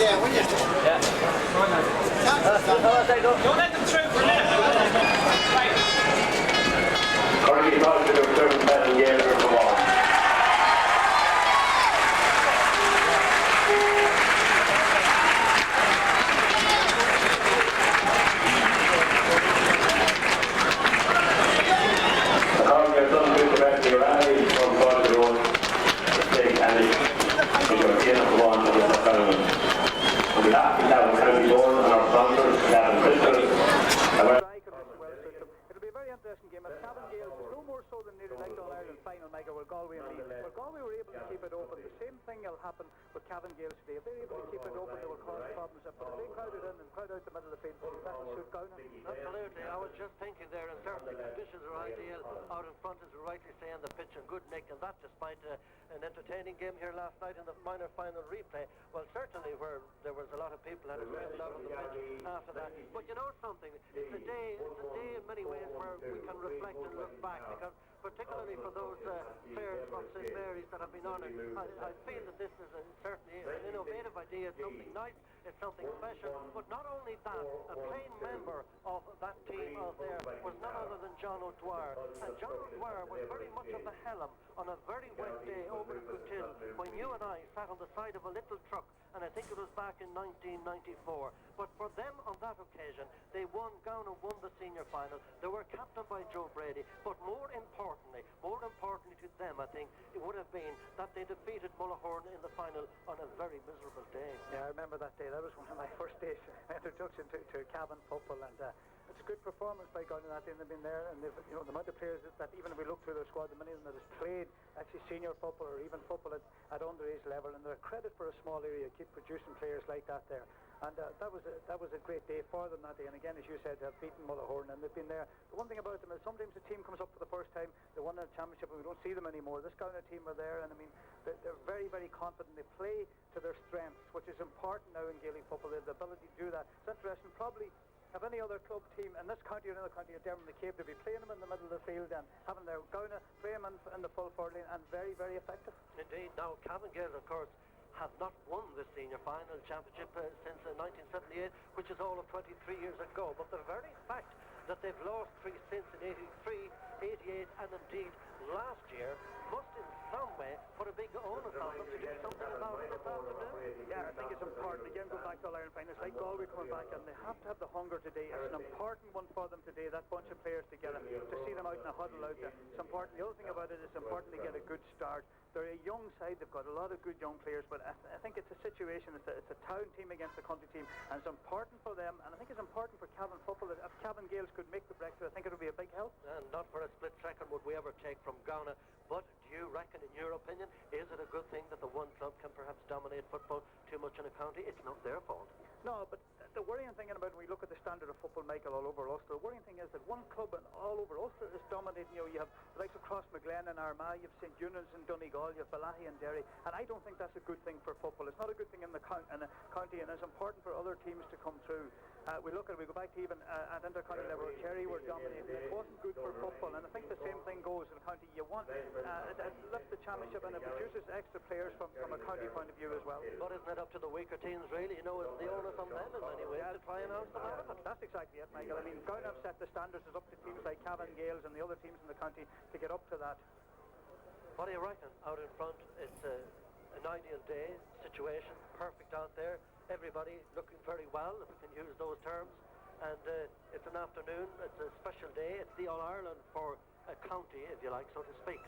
there, will you? Yeah. Don't let them through for a minute. Right. Currently positive of 7 Cavan Gaels for the ball. It'll be a very interesting game. At Cavan Gaels, no more so than nearly like All-Ireland final, Mega, where Galway and Leeds. Where Galway were able to keep it open. The same thing will happen with Cavan Gaels today. If they're able to keep it open, they will cause problems. But if they crowd it in and crowd out the middle of the field, that will suit Gowna. Absolutely. I was just thinking there, and certainly conditions are ideal. Out in front, as we rightly say, on the pitch, and good nick, and that despite an entertaining game here last night in the minor final replay. Well, certainly where there was a lot of people had scrambled out on the pitch after that. But you know something, it's a day in many ways where we can reflect and look back, because particularly for those players from St. Mary's that have been honoured, I feel that this is certainly an innovative idea. It's something nice, it's something special, but not only that, a plain member of that team out there was none other than John O'Dwyer, and John O'Dwyer was very much of the helm on a very wet day over in Bootill when you and I sat on the side of a little truck, and I think it was back in 1994. But for them on that occasion, they won. Gowna won the senior final. They were captained by Joe Brady, but more importantly to them, I think it would have been that they defeated Mullahoran in the final on a very miserable day. Yeah, I remember that day. That was one of my first days introduction to Cavan football, and it's a good performance by Gowna that day. They've been there, and they've, you know, the amount of players that even if we look through their squad, the many of them that has played actually senior football or even football at underage level, and they're a credit for a small area. Keep producing players like that there. And that was a great day for them that day. And again, as you said, they've beaten Mullahoran, and they've been there. The one thing about them is sometimes the team comes up for the first time, they won a championship, and we don't see them anymore. This Gowna team are there, and I mean, they're very, very confident. They play to their strengths, which is important now in Gaelic football. They have the ability to do that. It's interesting. Probably have any other club team in this county or another county of Dermot and the Cape to be playing them in the middle of the field and having their Gowna play them in the full forward lane, and very, very effective. Indeed. Now, Cavan Gaels, of course, have not won the senior final championship since 1978, which is all of 23 years ago. But the very fact that they've lost 3 since in 83, 88, and indeed last year must in some way put a big onus on them to do something about it this afternoon. Yeah, I think it's important. Again, go back to All-Ireland final. It's like Galway coming back, and they have to have the hunger today. It's an important one for them today, that bunch of players together, to see them out in a huddle out there. It's important. The other thing about it is it's important to get a good start. They're a young side. They've got a lot of good young players, but I think it's a situation. It's a town team against a country team, and it's important for them. And I think it's important for Cavan football that if Cavan Gaels could make the breakthrough, I think it would be a big help. And not for a split second would we ever take from Gowna. But do you reckon, in your opinion, is it a good thing that the one club can perhaps dominate football too much in a county? It's not their fault. No, but the worrying thing about when we look at the standard of football, Michael, all over Ulster, the worrying thing is that one club all over Ulster is dominating. You know, you have the likes of Crossmaglen and Armagh, you have St. Eunan's and Donegal, you have Balahi and Derry, and I don't think that's a good thing for football. It's not a good thing in the county, and it's important for other teams to come through. We go back to even at inter-county level, Kerry were dominating. It wasn't good for football, and I think the same thing goes in the county. You want it lift the championship, and it produces extra players from a county point of view as well. But isn't it up to the weaker teams, really? You know, it's the onus on them in many ways to try and out them out of it. That's exactly it, Michael. I mean, Gowna have set the standards. It's up to teams like Cavan Gaels and the other teams in the county to get up to that. What are you reckon? Out in front, it's an ideal day, situation, perfect out there. Everybody looking very well, if we can use those terms. And it's an afternoon, it's a special day. It's the All-Ireland for a county, if you like, so to speak.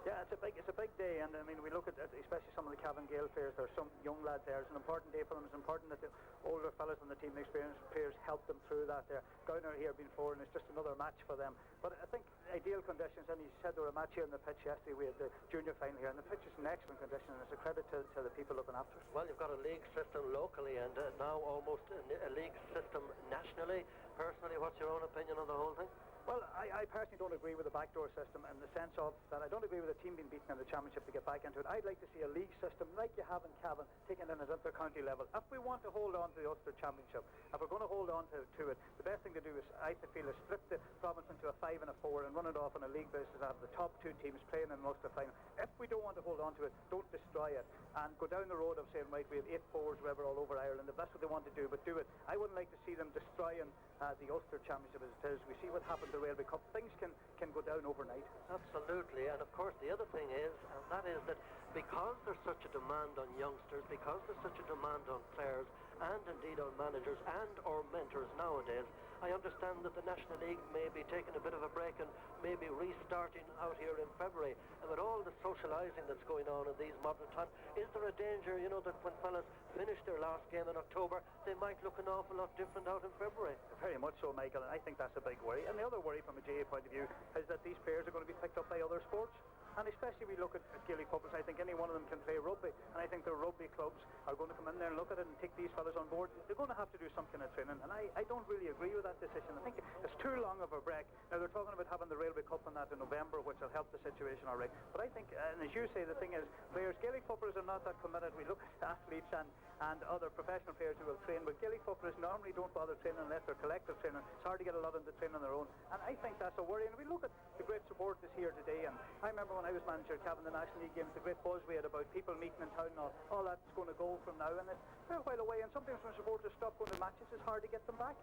Yeah, it's a big day, and I mean, we look at especially some of the Cavan Gael players. There are some young lads there. It's an important day for them. It's important that the older fellas on the team, the experienced players, help them through that there. Gowna are here before, and it's just another match for them. But I think ideal conditions, and you said there were a match here on the pitch yesterday. We had the junior final here, and the pitch is in excellent condition, and it's a credit to the people looking after it. Well, you've got a league system locally, and now almost a league system nationally. Personally, what's your own opinion on the whole thing? Well, I personally don't agree with the backdoor system in the sense of that I don't agree with a team being beaten in the championship to get back into it. I'd like to see a league system like you have in Cavan taken in at inter-county level. If we want to hold on to the Ulster Championship, if we're going to hold on to it, the best thing to do is, I feel, is split the province into a 5 and a 4 and run it off on a league basis and have the top 2 teams playing in the Ulster final. If we don't want to hold on to it, don't destroy it and go down the road of saying, right, we have 8 4s wherever all over Ireland. If that's what they want to do, but do it. I wouldn't like to see them destroying the Ulster Championship as it is. We see what happened to the Railway Cup. Things can go down overnight. Absolutely, and of course the other thing is, and that is that because there's such a demand on youngsters, because there's such a demand on players, and indeed on managers and or mentors nowadays, I understand that the National League may be taking a bit of a break and maybe restarting out here in February. And with all the socialising that's going on in these modern times, is there a danger, you know, that when fellas finish their last game in October, they might look an awful lot different out in February? Very much so, Michael, and I think that's a big worry. And the other worry from a GA point of view is that these players are going to be picked up by other sports. And especially we look at Gaelic football, I think any one of them can play rugby. And I think the rugby clubs are going to come in there and look at it and take these fellas on board. They're going to have to do some kind of training. And I don't really agree with that decision. I think it's too long of a break. Now, they're talking about having the Railway Cup and that in November, which will help the situation all right. But I think, and as you say, the thing is, players, Gaelic footballers are not that committed. We look at athletes and other professional players who will train, but Gaelic footballers normally don't bother training unless they're collective training. It's hard to get a lot of the training on their own. And I think that's a worry. And we look at the great support that's here today. And I remember when I was manager of Cavan, the National League games, the great buzz we had about people meeting in town and all that's going to go from now, and it's a while away, and sometimes when supporters stop going to matches, it's hard to get them back.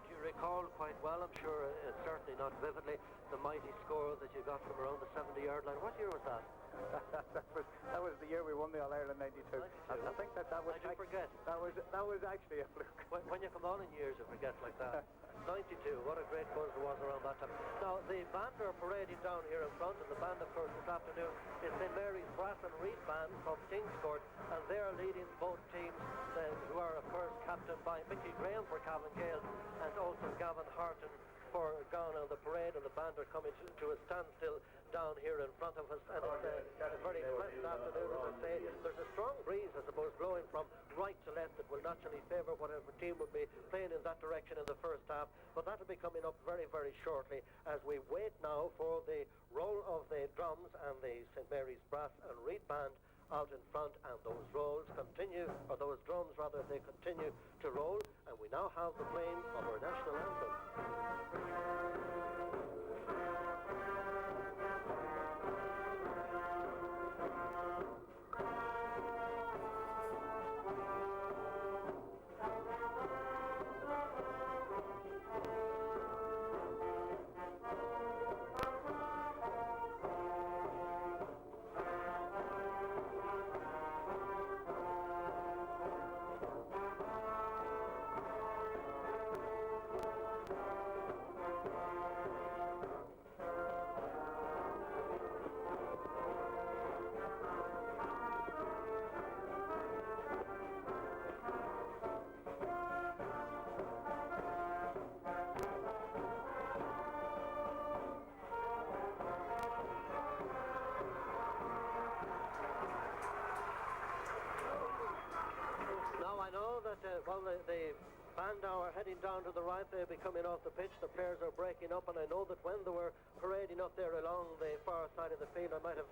Do you recall quite well, I'm sure, certainly not vividly, the mighty score that you got from around the 70-yard line? What year was that? that was the year we won the All-Ireland 92. I think that was... I do forget. That was actually a fluke. When you come on in years, you forget like that. 92, what a great buzz there was around that time. Now, the band are parading down here in front, and the band, of course, this afternoon is St Mary's Brass and Reed Band from Kingscourt, and they are leading both teams, who are, of course, captained by Mickey Graham for Cavan Gaels, and also Gavin Harton for Gowna. The parade and the band are coming to a standstill down here in front of us, and it's a very pleasant afternoon, as I say. There's a strong breeze, I suppose, blowing from right to left that will naturally favour whatever team will be playing in that direction in the first half, but that will be coming up very, very shortly as we wait now for the roll of the drums and the St Mary's Brass and Reed Band out in front, and those rolls continue, or those drums rather, they continue to roll, and we now have the playing of our national anthem. The band now are heading down to the right. They'll be coming off the pitch. The players are breaking up, and I know that when they were parading up there along the far side of the field, I might have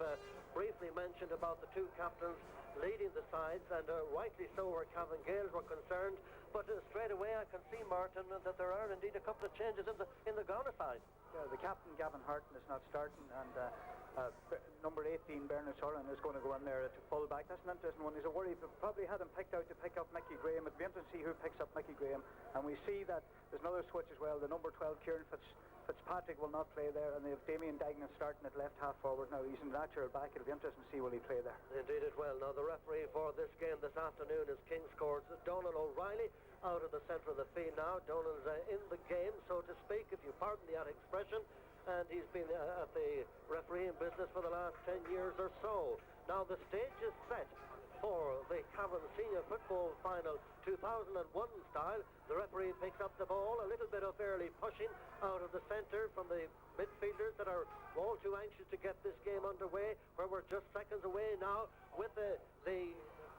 briefly mentioned about the two captains leading the sides, and rightly so where Cavan Gaels were concerned. But straight away I can see, Martin, that there are indeed a couple of changes in the Gowna side. Yeah, the captain, Gavin Harton, is not starting, and number 18, Bernard Sullivan, is going to go in there to full back. That's an interesting one. He's a worry. Probably had him picked out to pick up Mickey Graham. It'd be interesting to see who picks up Mickey Graham. And we see that there's another switch as well. The number 12, Kieran Fitzpatrick, will not play there, and they have Damien Dagnan starting at left half forward. Now he's in natural back. It'll be interesting to see will he play there. Indeed it will. Now the referee for this game this afternoon is Kingscourt's Donald O'Reilly, out of the centre of the field now. Donald's in the game, so to speak, if you pardon the expression, and he's been at the refereeing business for the last 10 years or so. Now the stage is set for the Cavan Senior Football Final 2001 style. The referee picks up the ball, a little bit of early pushing out of the centre from the midfielders that are all too anxious to get this game underway, where we're just seconds away now with the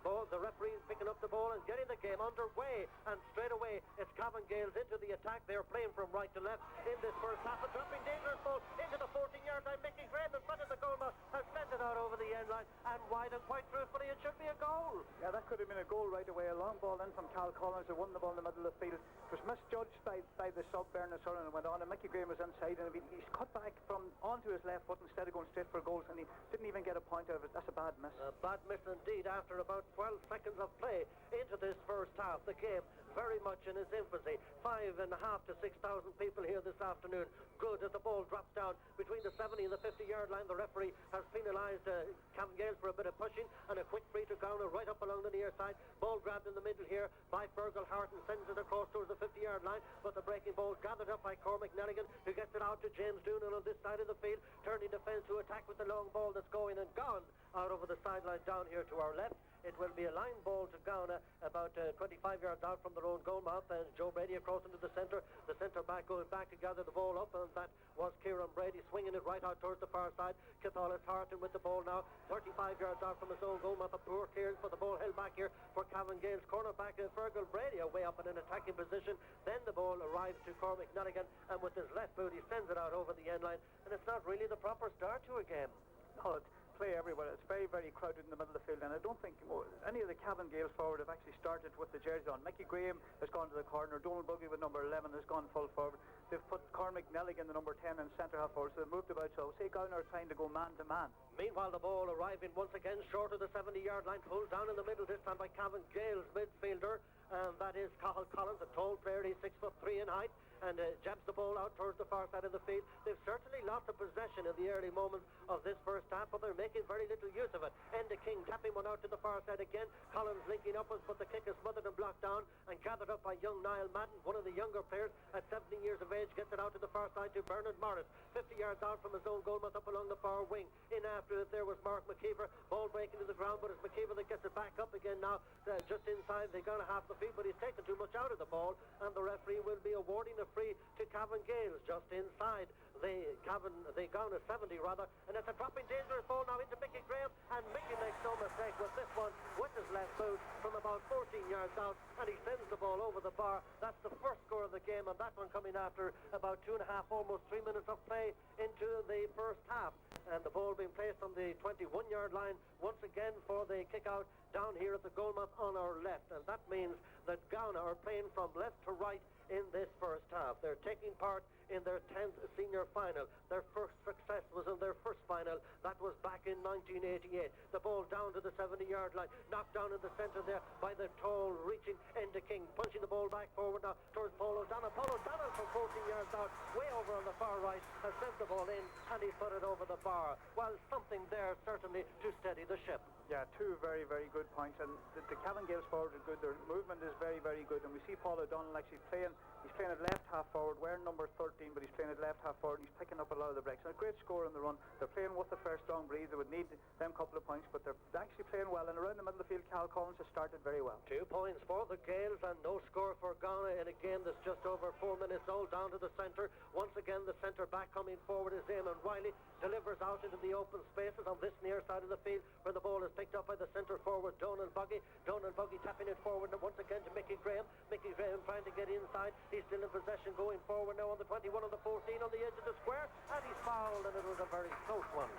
Ball, the referee picking up the ball and getting the game underway. And straight away, it's Cavan Gaels into the attack. They're playing from right to left in this first half. A dropping dangerous ball into the 14-yard line. Mickey Graham in front of the goal mouth has sent it out over the end line and wide, and quite truthfully, it should be a goal. Yeah, that could have been a goal right away. A long ball in from Cal Collins, who won the ball in the middle of the field. It was misjudged by the sub, Bernard Sullivan, and went on, and Mickey Graham was inside, and he's cut back from onto his left foot instead of going straight for goals, and he didn't even get a point out of it. That's a bad miss. A bad miss indeed after about 12 seconds of play into this first half. The game very much in its infancy. 5,500 to 6,000 people here this afternoon. Good as the ball drops down between the 70 and the 50-yard line. The referee has penalised Cavan Gaels for a bit of pushing, and a quick free to Gowna right up along the near side. Ball grabbed in the middle here by Fergal Harton, sends it across towards the 50-yard line, but the breaking ball gathered up by Cormac Nelligan, who gets it out to James Doonan on this side of the field, turning defence to attack with the long ball that's going and gone out over the sideline down here to our left. It will be a line ball to Gowna, about 25 yards out from their own goal mouth, and Joe Brady across into the centre. The centre back going back to gather the ball up, and that was Kieran Brady swinging it right out towards the far side. Cathalis Harton with the ball now, 35 yards out from his own goal mouth. A poor clearance, but the ball held back here for Cavan Gaels. Cornerback Fergal Brady away up in an attacking position. Then the ball arrives to Cormac Nelligan, and with his left boot he sends it out over the end line, and it's not really the proper start to a game. No, it's play everywhere. It's very, very crowded in the middle of the field, and I don't think any of the Cavan Gaels forward have actually started with the jersey on. Mickey Graham has gone to the corner. Donald Buggy with number 11 has gone full forward. They've put Cormac Nelligan, the number 10, in centre half forward, so they've moved about. So say Gowna are trying to go man to man. Meanwhile, the ball arriving once again short of the 70-yard line, pulled down in the middle this time by Cavan Gaels midfielder, and that is Cathal Collins, a tall player. He's 6'3" in height, and jabs the ball out towards the far side of the field. They've certainly lost the possession in the early moments of this first half, but they're making very little use of it. Enda King tapping one out to the far side again. Collins linking upwards, but the kick is smothered and blocked down and gathered up by young Niall Madden, one of the younger players at 17 years of age, gets it out to the far side to Bernard Morris, 50 yards out from his own goal mouth up along the far wing. In after it there was Mark McKeever, ball breaking to the ground, but it's McKeever that gets it back up again now, just inside. They got a half the field, but he's taken too much out of the ball, and the referee will be awarding a free to Cavan Gaels just inside the Gowna 70 rather, and it's a dropping dangerous ball now into Mickey Graham, and Mickey makes no mistake with this one with his left boot from about 14 yards out, and he sends the ball over the bar. That's the first score of the game, and that one coming after about 2.5, almost 3 minutes of play into the first half, and the ball being placed on the 21-yard line once again for the kick out down here at the goal mouth on our left, and that means that Gowna are playing from left to right in this first half. They're taking part in their 10th senior final. Their first success was in their first final. That was back in 1988. The ball down to the 70-yard line, knocked down in the centre there by the tall, reaching Enda King, punching the ball back forward now towards Paul O'Donnell. Paul O'Donnell from 14 yards out, way over on the far right, has sent the ball in, and he's put it over the bar. Well, something there certainly to steady the ship. Yeah, two very, very good points, and the Cavan Gaels forward are good. Their movement is very, very good, and we see Paul O'Donnell actually playing. He's playing at left half forward, wearing number 13, but he's playing at left half forward, and he's picking up a lot of the breaks. And a great score in the run. They're playing with a fair strong breeze. They would need them couple of points, but they're actually playing well. And around the middle of the field, Cal Collins has started very well. 2 points for the Gaels and no score for Gowna in a game that's just over 4 minutes old. Down to the centre. Once again, the centre back coming forward is Eamon Riley. Delivers out into the open spaces on this near side of the field, where the ball is picked up by the centre forward, Donald Buggy. Donald Buggy tapping it forward once again to Mickey Graham. Mickey Graham trying to get inside. He's still in possession, going forward now on the 21 on the 14 on the edge of the square, and he's fouled, and it was a very close one.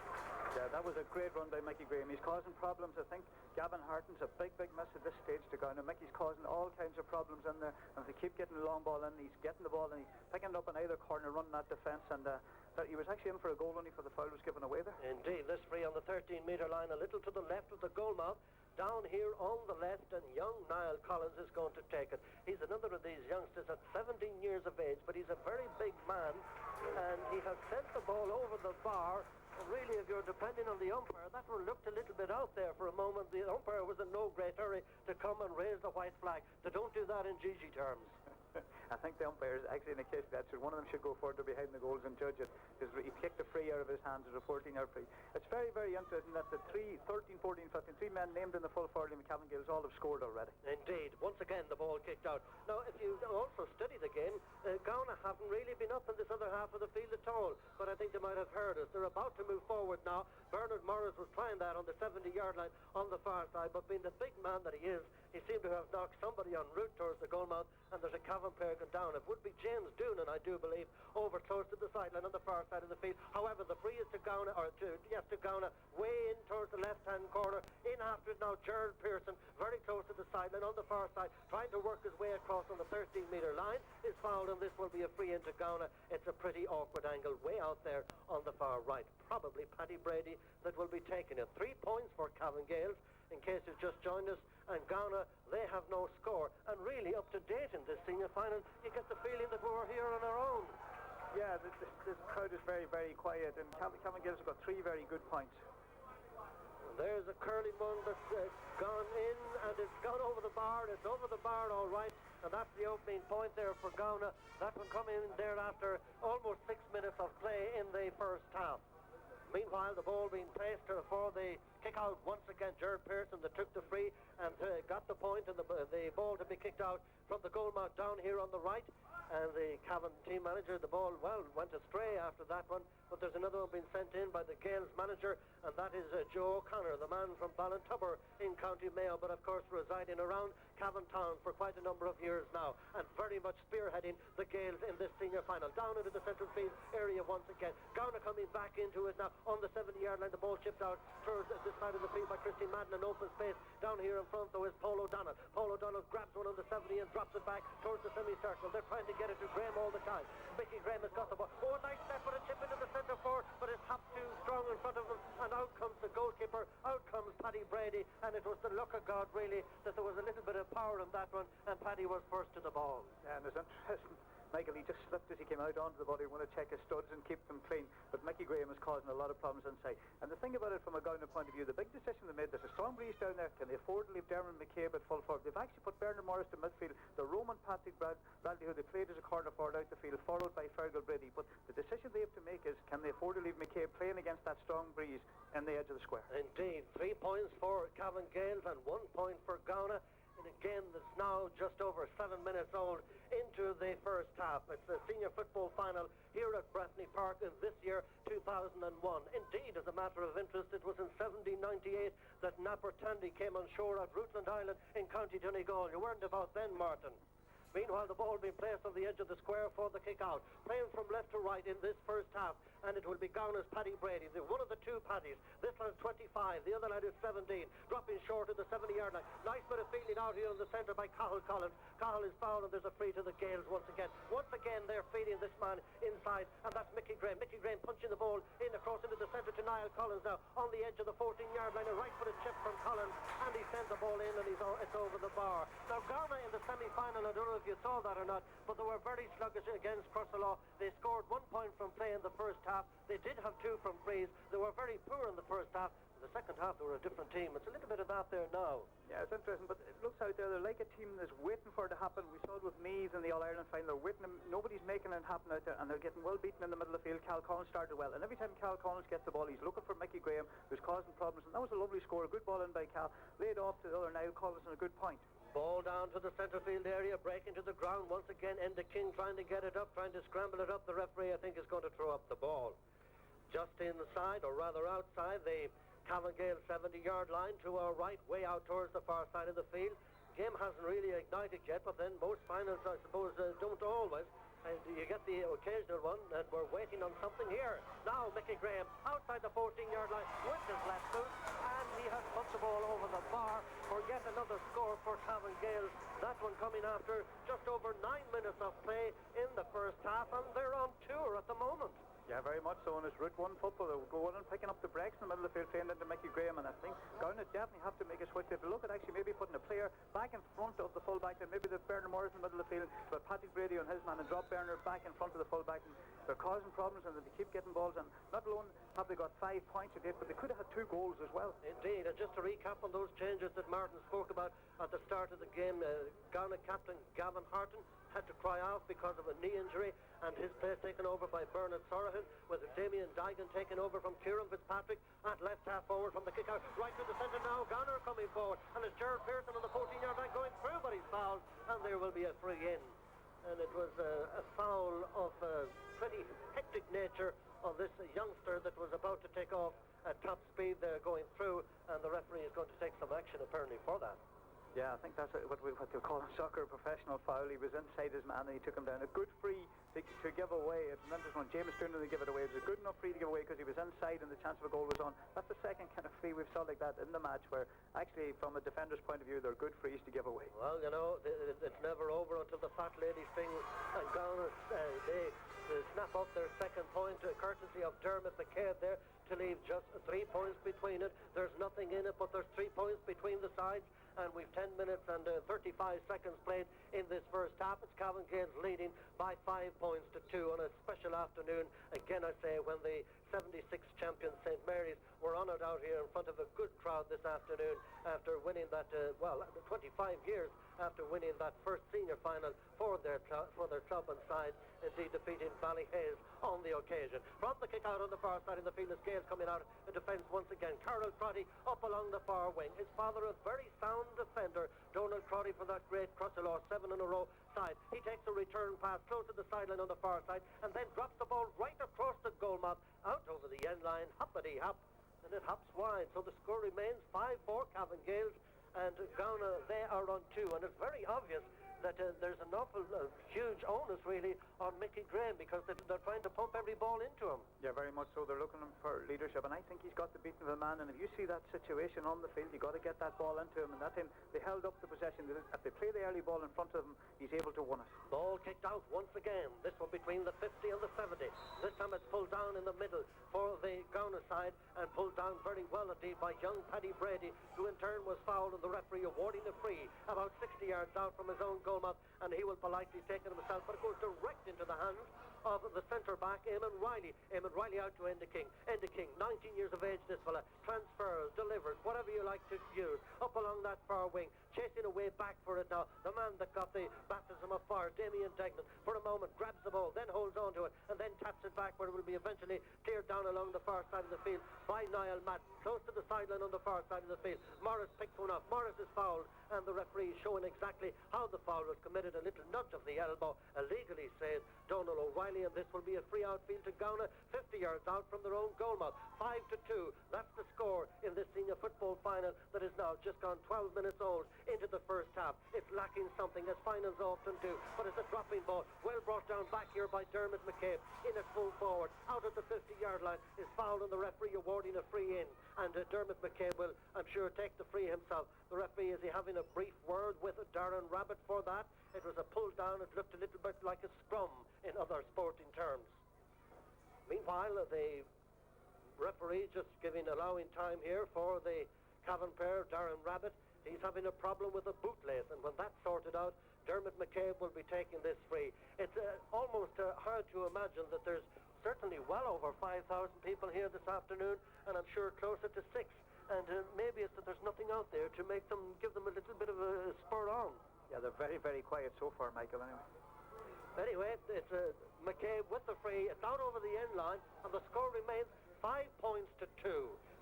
Yeah, that was a great run by Mickey Graham. He's causing problems. I think Gavin Harton's a big, big miss at this stage to Gowna. Mickey's causing all kinds of problems in there, and if they keep getting the long ball in, he's getting the ball and he's picking it up on either corner, running that defence, and he was actually in for a goal only for the foul was given away there. Indeed, this free on the 13-metre line, a little to the left of the goal mouth. Down here on the left, and young Niall Collins is going to take it. He's another of these youngsters at 17 years of age, but he's a very big man, and he has sent the ball over the bar. And really, if you're depending on the umpire, that one looked a little bit out there for a moment. The umpire was in no great hurry to come and raise the white flag. They don't do that in GG terms. I think the umpires, actually in a case like that, one of them should go further behind the goals and judge it, because he kicked the free out of his hands as a 14-yard free. It's very, very interesting that the 13, 14, 15, three men named in the full 40 of Cavan Gaels all have scored already. Indeed. Once again, the ball kicked out. Now, if you also study the game, Gowna haven't really been up in this other half of the field at all, but I think they might have heard us. They're about to move forward now. Bernard Morris was trying that on the 70-yard line on the far side, but being the big man that he is, he seemed to have knocked somebody en route towards the goal mouth, and there's a Cavan player going down. It would be James Doonan, I do believe, over close to the sideline on the far side of the field. However, the free is to Gowna, to Gowna, way in towards the left-hand corner. In after it now, Gerald Pearson, very close to the sideline on the far side, trying to work his way across on the 13-metre line, is fouled, and this will be a free into Gowna. It's a pretty awkward angle way out there on the far right. Probably Paddy Brady that will be taking it. 3 points for Cavan Gaels, in case you've just joined us, and Gowna, they have no score. And really up to date in this senior final, you get the feeling that we were here on our own. Yeah, this crowd is very, very quiet, and Cavan Gaels have got 3 very good points. There's a curling one that's gone in, and it's gone over the bar. It's over the bar all right, and that's the opening point there for Gowna. That one coming in there after almost 6 minutes of play in the first half. Meanwhile, the ball being placed for the kick out once again. Gerard Pearson that took the free and got the point, and the ball to be kicked out from the goal mouth down here on the right. And the Cavan team manager, the ball, went astray after that one, but there's another one being sent in by the Gaels manager, and that is Joe O'Connor, the man from Ballintubber in County Mayo, but of course residing around Cavan Town for quite a number of years now, and very much spearheading the Gaels in this senior final. Down into the central field area once again. Gowna coming back into it now on the 70-yard line. The ball chipped out towards this side of the field by Christy Madden, an open space. Down here in front, though, is Paul O'Donnell. Paul O'Donnell grabs one on the 70 and drops it back towards the semicircle. They're trying to get it to Graham all the time. Mickey Graham has got the ball. Oh, nice step for a chip into the centre forward, but it's tapped too strong in front of him, and out comes the goalkeeper. Out comes Paddy Brady, and it was the luck of God, really, that there was a little bit of power in that one, and Paddy was first to the ball. Yeah, and it's interesting. Michael, he just slipped as he came out onto the ball. He wanted to check his studs and keep them clean, but Mickey Graham is causing a lot of problems inside. And the thing about it from a Gowna point of view, the big decision they made, there's a strong breeze down there. Can they afford to leave Dermot McCabe at full forward? They've actually put Bernard Morris to midfield, the Roman Patrick Bradley, who they played as a corner forward out the field, followed by Fergal Brady. But the decision they have to make is, can they afford to leave McCabe playing against that strong breeze in the edge of the square? Indeed, 3 points for Cavan Gaels and 1 point for Gowna. And again, it's now just over 7 minutes old into the first half. It's the senior football final here at Breffni Park in this year, 2001. Indeed, as a matter of interest, it was in 1798 that Napper Tandy came on shore at Rutland Island in County Donegal. You weren't about then, Martin. Meanwhile, the ball being placed on the edge of the square for the kick-out. Playing from left to right in this first half, and it will be Gowna's Paddy Brady. One of the two Paddies. This one is 25, the other lad is 17. Dropping short of the 70-yard line. Nice bit of fielding out here in the centre by Cathal Collins. Cathal is fouled, and there's a free to the Gaels once again. Once again, they're feeding this man inside, and that's Mickey Graham. Mickey Graham punching the ball in across into the centre to Niall Collins now on the edge of the 14-yard line. A right-footed chip from Collins, and he sends the ball in, and it's over the bar. Now, Gowna in the semi-final, I don't know if you saw that or not, but they were very sluggish against Crosslaw. They scored 1 point from play in the first half. They did have 2 from frees. They were very poor in the first half. In the second half, they were a different team. It's a little bit of that there now. Yeah, it's interesting, but it looks out there, they're like a team that's waiting for it to happen. We saw it with Meath in the All-Ireland final. They're waiting, nobody's making it happen out there, and they're getting well beaten in the middle of the field. Cal Collins started well, and every time Cal Collins gets the ball, he's looking for Mickey Graham, who's causing problems, and that was a lovely score. A good ball in by Cal, laid off to the other Niall Collins, and a good point. Ball down to the centre field area, breaking to the ground once again. Enda King trying to get it up, trying to scramble it up. The referee, I think, is going to throw up the ball. Just inside, or rather outside, the Cavan Gaels 70-yard line to our right, way out towards the far side of the field. Game hasn't really ignited yet, but then most finals, I suppose, don't always. And you get the occasional one, and we're waiting on something here. Now Mickey Graham outside the 14-yard line with his left foot, and he has put the ball over the bar for yet another score for Cavan Gaels. That one coming after just over 9 minutes of play in the first half, and they're on tour at the moment. Yeah, very much so. And it's Route 1 football. They'll go on and picking up the breaks in the middle of the field, playing into Mickey Graham. And I think Gowna definitely have to make a switch. If you look at actually maybe putting a player back in front of the fullback, and maybe the Bernard Morris in the middle of the field, but Patrick Brady on his man, and drop Bernard back in front of the fullback, they're causing problems and they keep getting balls. And not alone have they got 5 points a day, but they could have had 2 goals as well. Indeed, and just to recap on those changes that Martin spoke about at the start of the game, Gowna captain Gavin Harton had to cry out because of a knee injury, and his place taken over by Bernard Sorohan, with Damien Digan taken over from Kieran Fitzpatrick at left half forward from the kick out right to the centre now. Gowna are coming forward, and it's Gerald Pearson on the 14-yard line going through, but he's fouled, and there will be a free in. And it was a foul of pretty hectic nature on this youngster that was about to take off at top speed there going through, and the referee is going to take some action apparently for that. Yeah, I think that's what they'll call in soccer a professional foul. He was inside his man and he took him down. A good free to give away. It's not just when James Doonan to give it away. It was a good enough free to give away because he was inside and the chance of a goal was on. That's the second kind of free we've saw like that in the match, where actually from a defender's point of view they're good frees to give away. Well, you know, it's never over until the fat lady sings, and Gowna they snap up their second point courtesy of Dermot McCabe there to leave just 3 points between it. There's nothing in it, but there's 3 points between the sides, and we've 10 minutes and 35 seconds played in this first half. It's Cavan Gaels leading by 5 points to 2 on a special afternoon. Again, I say, when the 76 champion St. Mary's were honoured out here in front of a good crowd this afternoon after winning that, 25 years after winning that first senior final for their club and side, indeed defeating Ballyhaise on the occasion. From the kick out on the far side in the field is Gaels coming out in defence once again. Carol Crotty up along the far wing. His father, a very sound defender, Donald Crotty, for that great Crosslaw 7 in a row side. He takes a return pass close to the sideline on the far side and then drops the ball right across the goal mouth, out over the end line, hoppity hop, and it hops wide. So the score remains 5-4 Cavan Gaels, and Gowna, they are on 2, and it's very obvious that there's an awful huge onus really on Mickey Graham, because they're trying to pump every ball into him. Yeah, very much so. They're looking for leadership, and I think he's got the beating of a man. And if you see that situation on the field, you've got to get that ball into him. And that time they held up the possession. If they play the early ball in front of him, he's able to win it. Ball kicked out once again. This one between the 50 and the 70. This time it's pulled down in the middle for the Gowna side, and pulled down very well indeed by young Paddy Brady, who in turn was fouled, and the referee awarding a free about 60 yards out from his own goal mouth, and he will politely take it himself, but it goes direct into the hands of the centre back, Eamon Riley. Eamon Riley out to Enda King. Enda King, 19 years of age, this fella, transfers, delivers, whatever you like to use, up along that far wing, chasing away back for it now. The man that got the baptism of fire, Damien Degnan, for a moment grabs the ball, then holds on to it, and then taps it back where it will be eventually cleared down along the far side of the field by Niall Matt, close to the sideline on the far side of the field. Morris picks one up. Morris is fouled, and the referee showing exactly how the foul was committed. A little nudge of the elbow, illegally said Donald O'Reilly, and this will be a free outfield to Gowna, 50 yards out from their own goal mouth. 5-2. That's the score in this senior football final that is now just gone 12 minutes old into the first half. It's lacking something, as finals often do, but it's a dropping ball, well brought down back here by Dermot McCabe, in at full forward, out of the 50-yard line, is fouled, and the referee awarding a free in, and Dermot McCabe will, I'm sure, take the free himself. The referee, is he having a brief word with Darren Rabbit for that? It was a pull down. It looked a little bit like a scrum in other sporting terms. Meanwhile, the referee just allowing time here for the Cavan pair, Darren Rabbit. He's having a problem with a bootlace, and when that's sorted out, Dermot McCabe will be taking this free. It's almost hard to imagine that there's certainly well over 5,000 people here this afternoon, and I'm sure closer to 6. And maybe it's that there's nothing out there to give them a little bit of a spur on. Yeah, they're very, very quiet so far, Michael, Anyway, it's McCabe with the free. It's out over the end line, and the score remains 5 points to 2.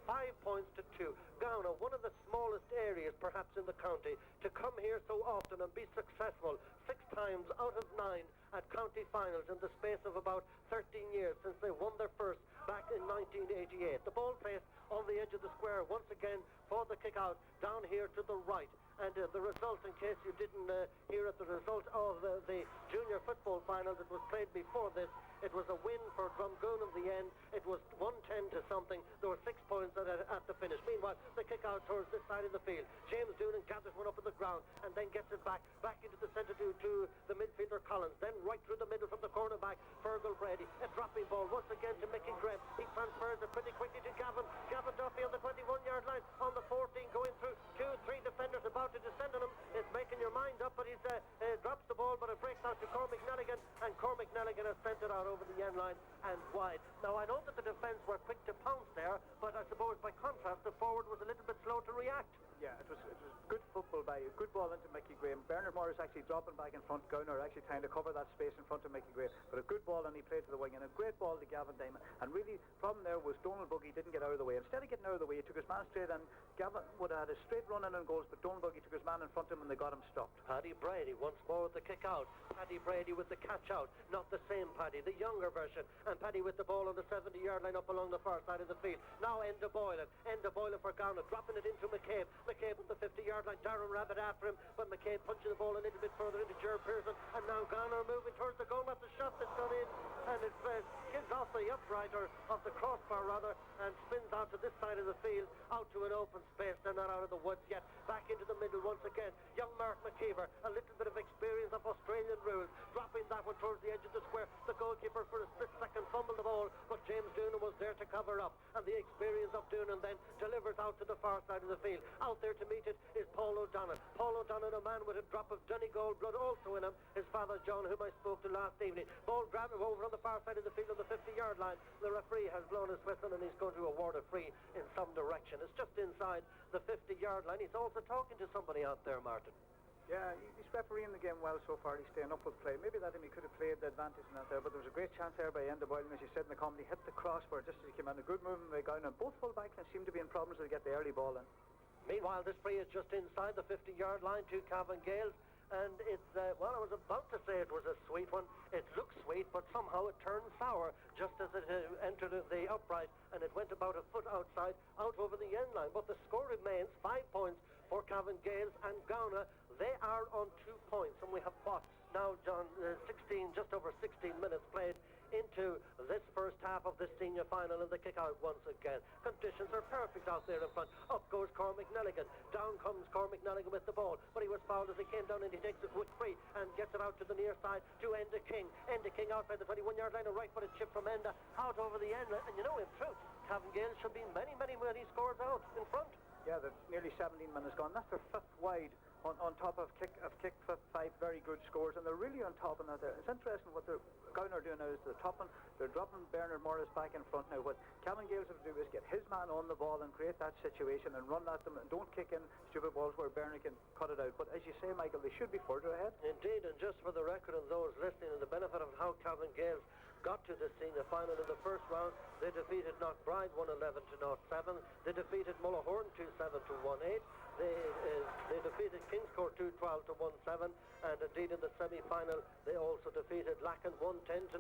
5 points to 2. Gowna, one of the smallest areas perhaps in the county, to come here so often and be successful 6 times out of 9 at county finals in the space of about 13 years since they won their first back in 1988. The ball placed on the edge of the square once again for the kick out down here to the right. And the result, in case you didn't hear it, the result of the junior football final that was played before this, it was a win for Drumgoon in the end. It was 110 to something. There were 6 points at the finish. Meanwhile, the kick out towards this side of the field. James Doonan gathers one up on the ground and then gets it back into the centre to the midfielder Collins. Then right through the middle from the corner back, Fergal Brady. A dropping ball once again to Mickey Graham. He transfers it pretty quickly to Gavin. Gavin Duffy on the 21-yard line, on the 14, going through 2-3 defenders about to descend on him. It's making your mind up, but he's drops the ball, but it breaks out to Cormac Nelligan, and Cormac Nelligan has sent it out over the end line. line and wide. Now, I know that the defence were quick to pounce there, but I suppose by contrast, the forward was a little bit slow to react. Yeah, it was good football by good ball into Mickey Graham. Bernard Morris actually dropping back in front. Gowna actually trying to cover that space in front of Mickey Graham. But a good ball, and he played to the wing, and a great ball to Gavin Diamond. And really, problem there was Donald Buggy didn't get out of the way. Instead of getting out of the way, he took his man straight, and Gavin would have had a straight run in on goals, but Donald Buggy took his man in front of him, and they got him stopped. Paddy Brady once more with the kick out. Paddy Brady with the catch out. Not the same Paddy, the younger version. And Paddy with the ball on the 70-yard line up along the far side of the field. Now Enda Boylan for Gowna, dropping it into McCabe. McCabe with the 50-yard line. Darren Rabbit after him, but McCabe punching the ball a little bit further into Gerard Pearson. And now Gowna moving towards the goal. That's the shot that's gone in, and it gives off the upright, or off the crossbar rather, and spins out to this side of the field, out to an open space. They're not out of the woods yet. Back into the middle once again. Young Mark McKeever, a little bit of experience of Australian rules, dropping that one towards the edge of the square. The goalkeeper for a split second fumbled the ball, but James Doonan was there to cover up, and the experience of Doonan then delivers out to the far side of the field. Out there to meet it is Paul O'Donnell. Paul O'Donnell, a man with a drop of Donegal blood also in him. His father John, whom I spoke to last evening. Ball grabbed over on the far side of the field on the 50-yard line. The referee has blown his whistle, and he's going to award a free in some direction. It's just inside the 50-yard line. He's also talking to somebody out there, Martin. Yeah, he's refereeing the game well so far. He's staying up with play. Maybe that he could have played the advantage in that there, but there was a great chance there by Enda Boylan, as you said in the comedy. Hit the crossbar just as he came in. A good movement by Gowna. Both full backs seem to be in problems to get the early ball in. Meanwhile, this free is just inside the 50-yard line to Cavan Gaels. And it's, well, I was about to say it was a sweet one. It looks sweet, but somehow it turned sour just as it entered the upright, and it went about a foot outside, out over the end line. But the score remains 5 points for Cavan Gaels and Gowna. They are on 2 points, and we have what? Now, John, just over 16 minutes played into this first half of the senior final, and the kick out once again. Conditions are perfect out there in front. Up goes Cormac Nelligan. Down comes Cormac Nelligan with the ball, but he was fouled as he came down, and he takes it with free and gets it out to the near side to Enda King. Enda King outside the 21-yard line, a right-footed chip from Enda out over the end. And you know, in truth, Cavan Gaels should be many scores out in front. Yeah, there's nearly 17 minutes gone. That's their fifth wide on top of kick 5 very good scores, and they're really on top of that there. It's interesting what they're Gowna are doing now is they're dropping Bernard Morris back in front now. What Cavan Gaels have to do is get his man on the ball and create that situation and run at them, and don't kick in stupid balls where Bernard can cut it out. But as you say, Michael, they should be further ahead. Indeed, and just for the record and those listening, and the benefit of how Cavan Gaels got to the senior final in the first round, they defeated Knockbride 111-07. They defeated Mullahorn 2-7-18. They defeated Kingscourt 212-17, and indeed in the semi-final they also defeated Lacken 110-09.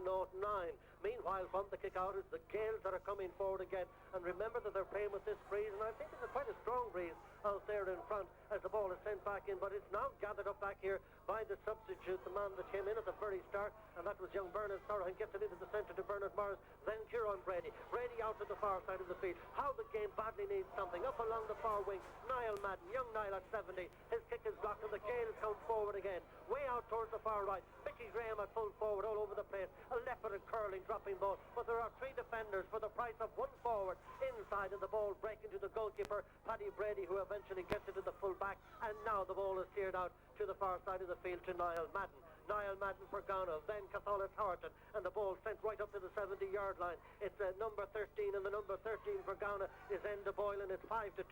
Meanwhile, from the kick out is the Gaels that are coming forward again, and remember that they're playing with this breeze, and I think it's quite a strong breeze out there in front as the ball is sent back in, but it's now gathered up back here by the substitute, the man that came in at the very start, and that was young Bernard Sorohan. Gets it into the centre to Bernard Morris, then Kieran Brady out to the far side of the field. How the game badly needs something. Up along the far wing, Niall Madden, young Niall at 70, his kick is blocked, and the Gaels come forward again, way out towards the far right. Mickey Graham at full forward all over the place, a left-footed curling dropping ball, but there are 3 defenders for the price of 1 forward inside, and the ball breaking to the goalkeeper Paddy Brady, who eventually gets it to the full back, and now the ball is cleared out to the far side of the field to Niall Madden. Niall Madden for Gowna, then Cathalis Horton, and the ball sent right up to the 70-yard line. It's number 13, and the number 13 for Gowna is Enda Boylan. It's 5-2.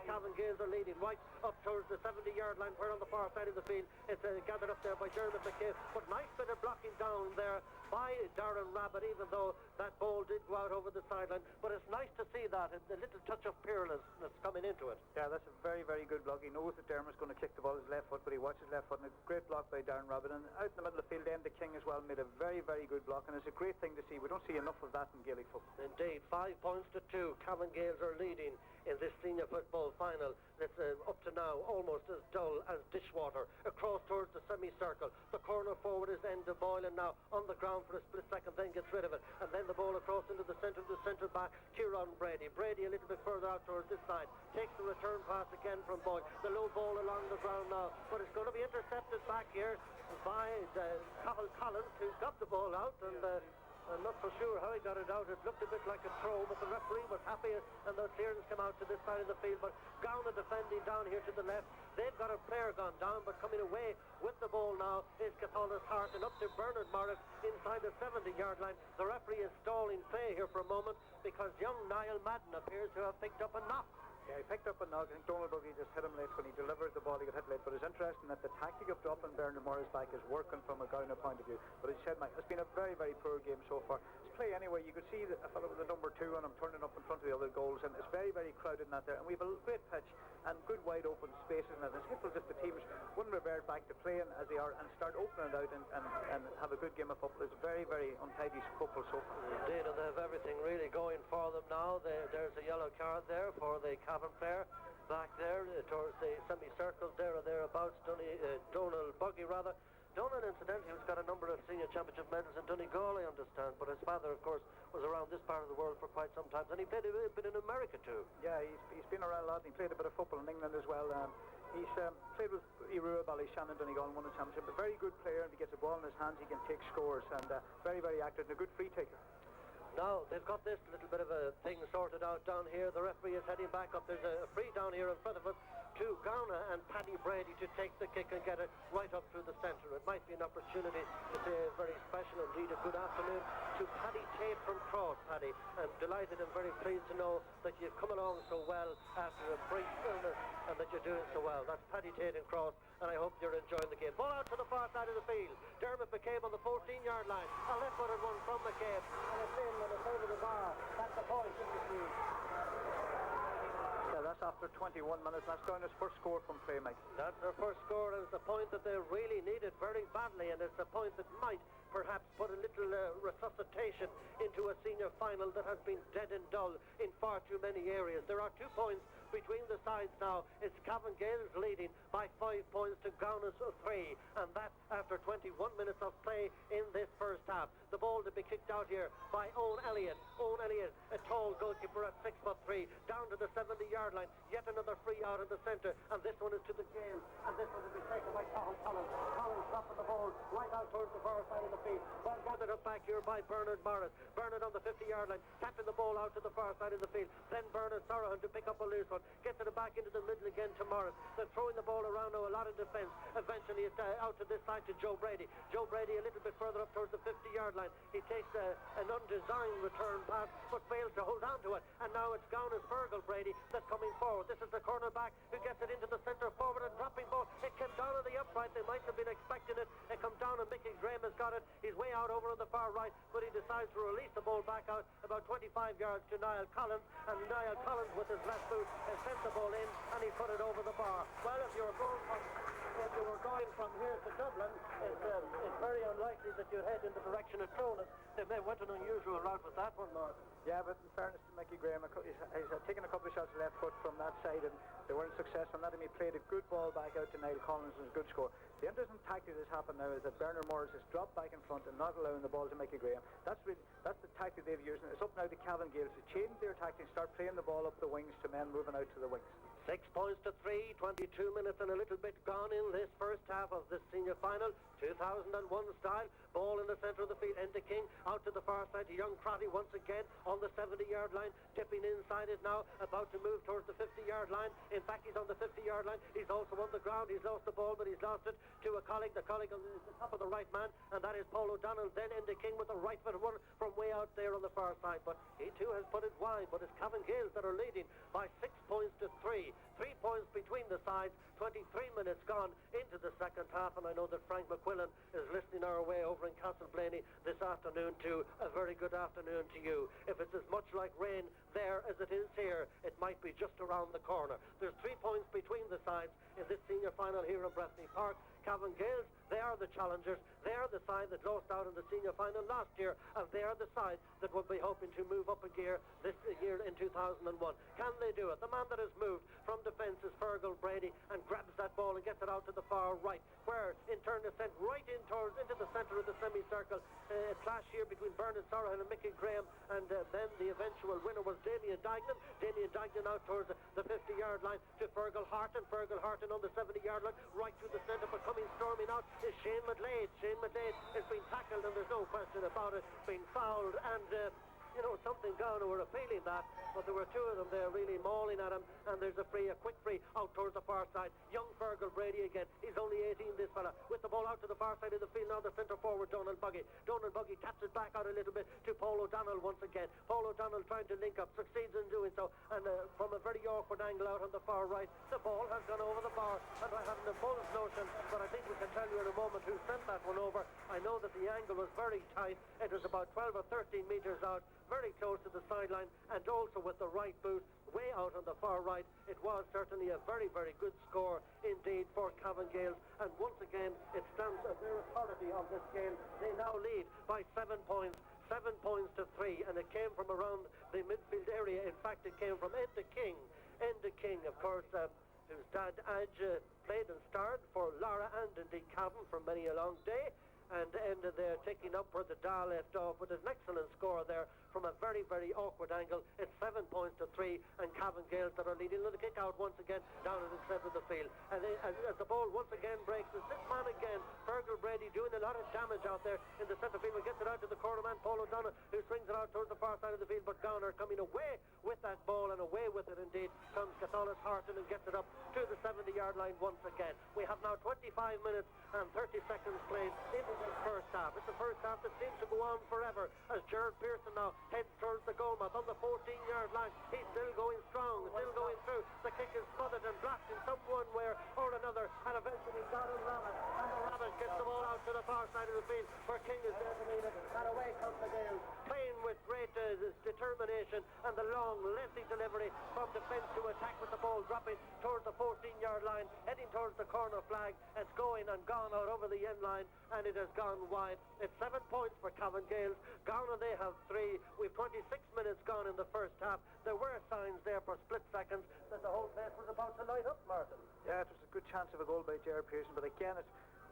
Cavan Gaels are leading right up towards the 70-yard line, where on the far side of the field it's gathered up there by Dermot McCabe, but nice bit of blocking down there by Darren Rabbit, even though that ball did go out over the sideline. But it's nice to see that, a little touch of fearlessness coming into it. Yeah, that's a very, very good block. He knows that Dermot's going to kick the ball with his left foot, but he watches left foot, and a great block by Darren Rabbit. And out in the middle of the field, Enda King as well made a very, very good block, and it's a great thing to see. We don't see enough of that in Gaelic football. Indeed, 5 points to 2. Cavan Gaels are leading in this senior football final. It's up to now almost as dull as dishwater. Across towards the semicircle, the corner forward is Enda Boylan now on the ground for a split second, then gets rid of it, and then the ball across into the centre back, Kieran Brady a little bit further out towards this side, takes the return pass again from Boyd, the low ball along the ground now, but it's going to be intercepted back here by Cathal Collins, who got the ball out, and I'm not so sure how he got it out. It looked a bit like a throw, but the referee was happy and the clearance came out to this side of the field. But Gowna defending down here to the left. They've got a player gone down, but coming away with the ball now is Catholic Hart, and up to Bernard Morris inside the 70-yard line. The referee is stalling play here for a moment because young Niall Madden appears to have picked up a knock. Yeah, he picked up a knock. I think Donald Buggy just hit him late when he delivered the ball. He got hit late, but it's interesting that the tactic of dropping Bernard Morris back is working from a Gowna point of view. But as you said, Mike, it's been a very, very poor game so far. It's play anyway. You could see that a fellow with the number 2 and I'm turning up in front of the other goals, and it's very, very crowded in that there. And we have a great pitch and good wide open spaces in it. It's simple just the teams wouldn't revert back to playing as they are and start opening it out and have a good game of football. It's very, very untidy football so far. Indeed, and they have everything really going for them now. There's a yellow card there for the Cavan player. Back there towards the semicircle there or thereabouts, Donald Buggy rather. Donald, incidentally, has got a number of senior championship medals in Donegal, I understand, but his father, of course, was around this part of the world for quite some time, and he played a bit in America too. Yeah, he's been around a lot. He played a bit of football in England as well. He's played with Irua Ballyshannon, Donegal, and won a championship. A very good player, and if he gets a ball in his hands, he can take scores, and very, very active and a good free taker. Now, they've got this little bit of a thing sorted out down here. The referee is heading back up. There's a free down here in front of him to Gowna and Paddy Brady to take the kick and get it right up through the centre. It might be an opportunity to say a very special indeed a good afternoon to Paddy Tate from Cross. Paddy, I'm delighted and very pleased to know that you've come along so well after a brief illness and that you're doing so well. That's Paddy Tate in Cross, and I hope you're enjoying the game. Ball out to the far side of the field. Dermot McCabe on the 14-yard line. A left-footed one from McCabe, and it's in and it's over the bar. That's the point in the field. Yeah, that's after 21 minutes. That's Gowna's first score from play, Mike. That's their first score, and it's the point that they really needed very badly, and it's the point that might perhaps put a little resuscitation into a senior final that has been dead and dull in far too many areas. There are 2 points between the sides now. It's Cavan Gaels leading by 5 points to Gowna's 3, and that after 21 minutes of play in this first half. The ball to be kicked out here by Owen Elliott. Owen Elliott, a tall goalkeeper at 6'3", down to the 70-yard line. Yet another free out in the centre, and this one is to the Gaels, and this one will be taken by Cavan Collins. Collins dropping the ball right out towards the far side of the field. Well gathered up back here by Bernard Morris. Bernard on the 50-yard line, tapping the ball out to the far side of the field. Then Bernard Sorohan to pick up a loose one. Gets it back into the middle again to Morris. They're throwing the ball around now, a lot of defence. Eventually it's out to this side to Joe Brady. Joe Brady a little bit further up towards the 50-yard line. He takes an undesigned return pass, but fails to hold on to it. And now it's Gowna's Fergal Brady that's coming forward. This is the cornerback who gets it into the centre forward and dropping ball. It came down on the upright. They might have been expecting it. It comes down and Mickey Graham has got it. He's way out over on the far right, but he decides to release the ball back out about 25 yards to Niall Collins, and Niall Collins with his left boot has sent the ball in and he put it over the bar. Well, if you were going from here to Dublin, it's very unlikely that you'd head in the direction of Clonus. They may have went an unusual route with that one, Mark. Yeah, but in fairness to Mickey Graham, he's taken a couple of shots left foot from that side, and they weren't successful. And he played a good ball back out to Niall Collins and a good score. The interesting tactic that's happened now is that Bernard Morris has dropped back in front and not allowing the ball to Mickey Graham. That's the tactic they've used, and it's up now to Cavan Gaels to change their tactic and start playing the ball up the wings to men moving out to the wings. 6 points to 3, 22 minutes and a little bit gone in this first half of this senior final. 2001 style. Ball in the centre of the field. Enda King out to the far side to young Crotty once again on the 70-yard line. Dipping inside it now. About to move towards the 50-yard line. In fact, he's on the 50-yard line. He's also on the ground. He's lost the ball, but he's lost it to a colleague. The colleague on the top of the right man, and that is Paul O'Donnell. Then Enda King with the right foot one from way out there on the far side. But he too has put it wide. But it's Cavan Gaels that are leading by 6 points to 3. 3 points between the sides. 23 minutes gone into the second half, and I know that Frank McQuillan is listening our way over in Castleblaney this afternoon too. A very good afternoon to you. If it's as much like rain there as it is here, it might be just around the corner. There's 3 points between the sides in this senior final here in Breffni Park. Cavan Gaels, they are the challengers. They are the side that lost out in the senior final last year, and they are the side that will be hoping to move up a gear this year in 2001. Can they do it? The man that has moved from defence is Fergal Brady and grabs that ball and gets it out to the far right, where in turn is sent right into the centre of the semicircle. A clash here between Bernard Sorohan and Mickey Graham, and then the eventual winner was Damien Dignan. Damien Dignan out towards the 50-yard line to Fergal Harton. Fergal Harton on the 70-yard line, right through the centre, but coming storming out is Shane McGlade. Shane McGlade has been tackled, and there's no question about it, being fouled, and something Gowna were appealing that, but there were two of them there really mauling at him, and there's a quick free out towards the far side. Young Fergal Brady again, he's only 18, this fella, with the ball out to the far side of the field. Now the centre forward Donald Buggy taps it back out a little bit to Paul O'Donnell once again. Paul O'Donnell trying to link up, succeeds in doing so, and from a very awkward angle out on the far right, the ball has gone over the bar, and I haven't a bull's notion, but I think we can tell you in a moment who sent that one over. I know that the angle was very tight. It was about 12 or 13 metres out, very close to the sideline, and also with the right boot way out on the far right. It was certainly a very, very good score indeed for Cavan Gaels, and once again it stands as their authority of this game. They now lead by 7 points. 7 points to 3, and it came from around the midfield area. In fact, it came from Enda King, of course, whose dad Adge played and starred for Lara and indeed Cavan for many a long day, and ended there taking up where the Dá left off with an excellent score there from a very, very awkward angle. It's 7 points to 3, and Cavan Gaels that are leading. The kick out once again down at the centre of the field, and as the ball once again breaks, it's this man again, Fergal Brady, doing a lot of damage out there in the centre field, and gets it out to the corner man Paul O'Donnell, who swings it out towards the far side of the field, but Gowna coming away with that ball, and away with it indeed comes Cathalas Harton, and gets it up to the 70-yard line once again. We have now 25 minutes and 30 seconds played into this first half. It's the first half that seems to go on forever, as Gerard Pearson now heads towards the goal mouth on the 14-yard line. He's still going strong, still going through. The kick is smothered and blocked in some one way or another, and eventually Donald Rabbit, and the Rabbit gets the ball out to the far side of the field where King is there to meet it, and away comes the Gaels, playing with great determination, and the long, lengthy delivery from defence to attack, with the ball dropping towards the 14-yard line, heading towards the corner flag. It's going and gone out over the end line, and it has gone wide. It's 7 points for Cavan Gaels. Gowna, they have 3. We've 26 minutes gone in the first half. There were signs there for split seconds that the whole place was about to light up, Martin. Yeah, it was a good chance of a goal by Gerard Pearson, but again, it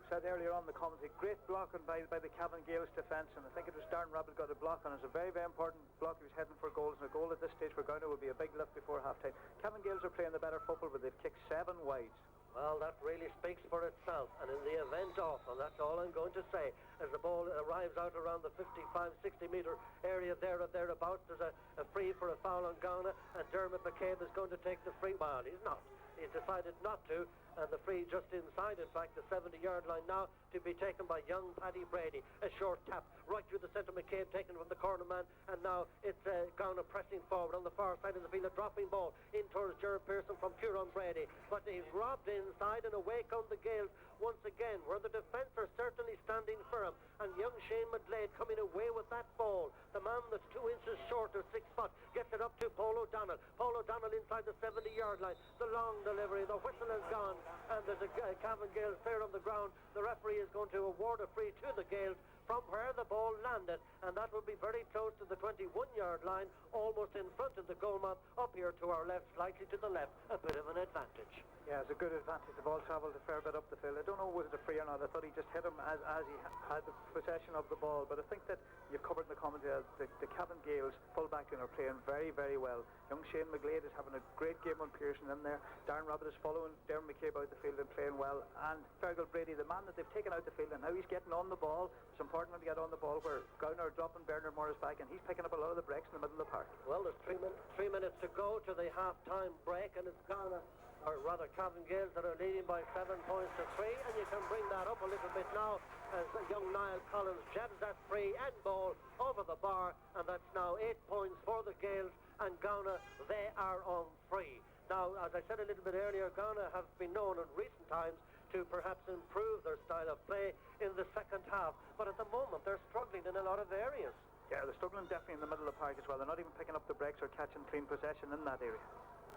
said earlier on the commentary, great blocking by the Cavan Gaels defence, and I think it was Darren Rabbit got a block, and it's a very, very important block. He was heading for goals, and a goal at this stage for Gowna would be a big lift before half-time. Cavan Gaels are playing the better football, but they've kicked 7 wides. Well, that really speaks for itself, and in the event of, and that's all I'm going to say, as the ball arrives out around the 55-60 metre area there or thereabouts, there's a free for a foul on Gowna, and Dermot McCabe is going to take the free. Well, he's not. He's decided not to, and the free just inside, in fact, the 70-yard line now, to be taken by young Paddy Brady. A short tap right through the centre. McCabe taken from the corner man, and now it's Gowna pressing forward on the far side of the field. A dropping ball in towards Gerard Pearson from Kieran Brady, but he's robbed inside, and away come the Gaels once again, where the defence are certainly standing firm, and young Shane McGlade coming away with that ball. The man that's 2 inches short of 6 foot gets it up to Paul O'Donnell. Paul O'Donnell inside the 70-yard line. The long delivery, the whistle is gone, and there's a Cavan Gaels player on the ground. The referee is going to award a free to the Gaels from where the ball landed, and that will be very close to the 21-yard line, almost in front of the goal mouth, up here to our left, slightly to the left, a bit of an advantage. Yeah, it's a good advantage. The ball travelled a fair bit up the field. I don't know was it a free or not. I thought he just hit him as he had the possession of the ball, but I think that you've covered in the commentary the Cavan Gaels full-back are playing very, very well. Young Shane McGlade is having a great game on Pearson in there. Darren Rabbit is following Darren McCabe out the field and playing well, and Fergal Brady, the man that they've taken out the field, and now he's getting on the ball. It's important to get on the ball where Gowna are dropping Bernard Morris back, and he's picking up a lot of the breaks in the middle of the park. Well, there's 3 minutes to go to the half-time break, and it's Gowna, or rather Cavan Gaels, that are leading by 7 points to 3, and you can bring that up a little bit now as young Niall Collins jabs that free and ball over the bar, and that's now 8 points for the Gaels, and Gowna, they are on 3. Now, as I said a little bit earlier, Gowna have been known in recent times to perhaps improve their style of play in the second half, but at the moment they're struggling in a lot of areas. Yeah, they're struggling definitely in the middle of the park as well. They're not even picking up the breaks or catching clean possession in that area.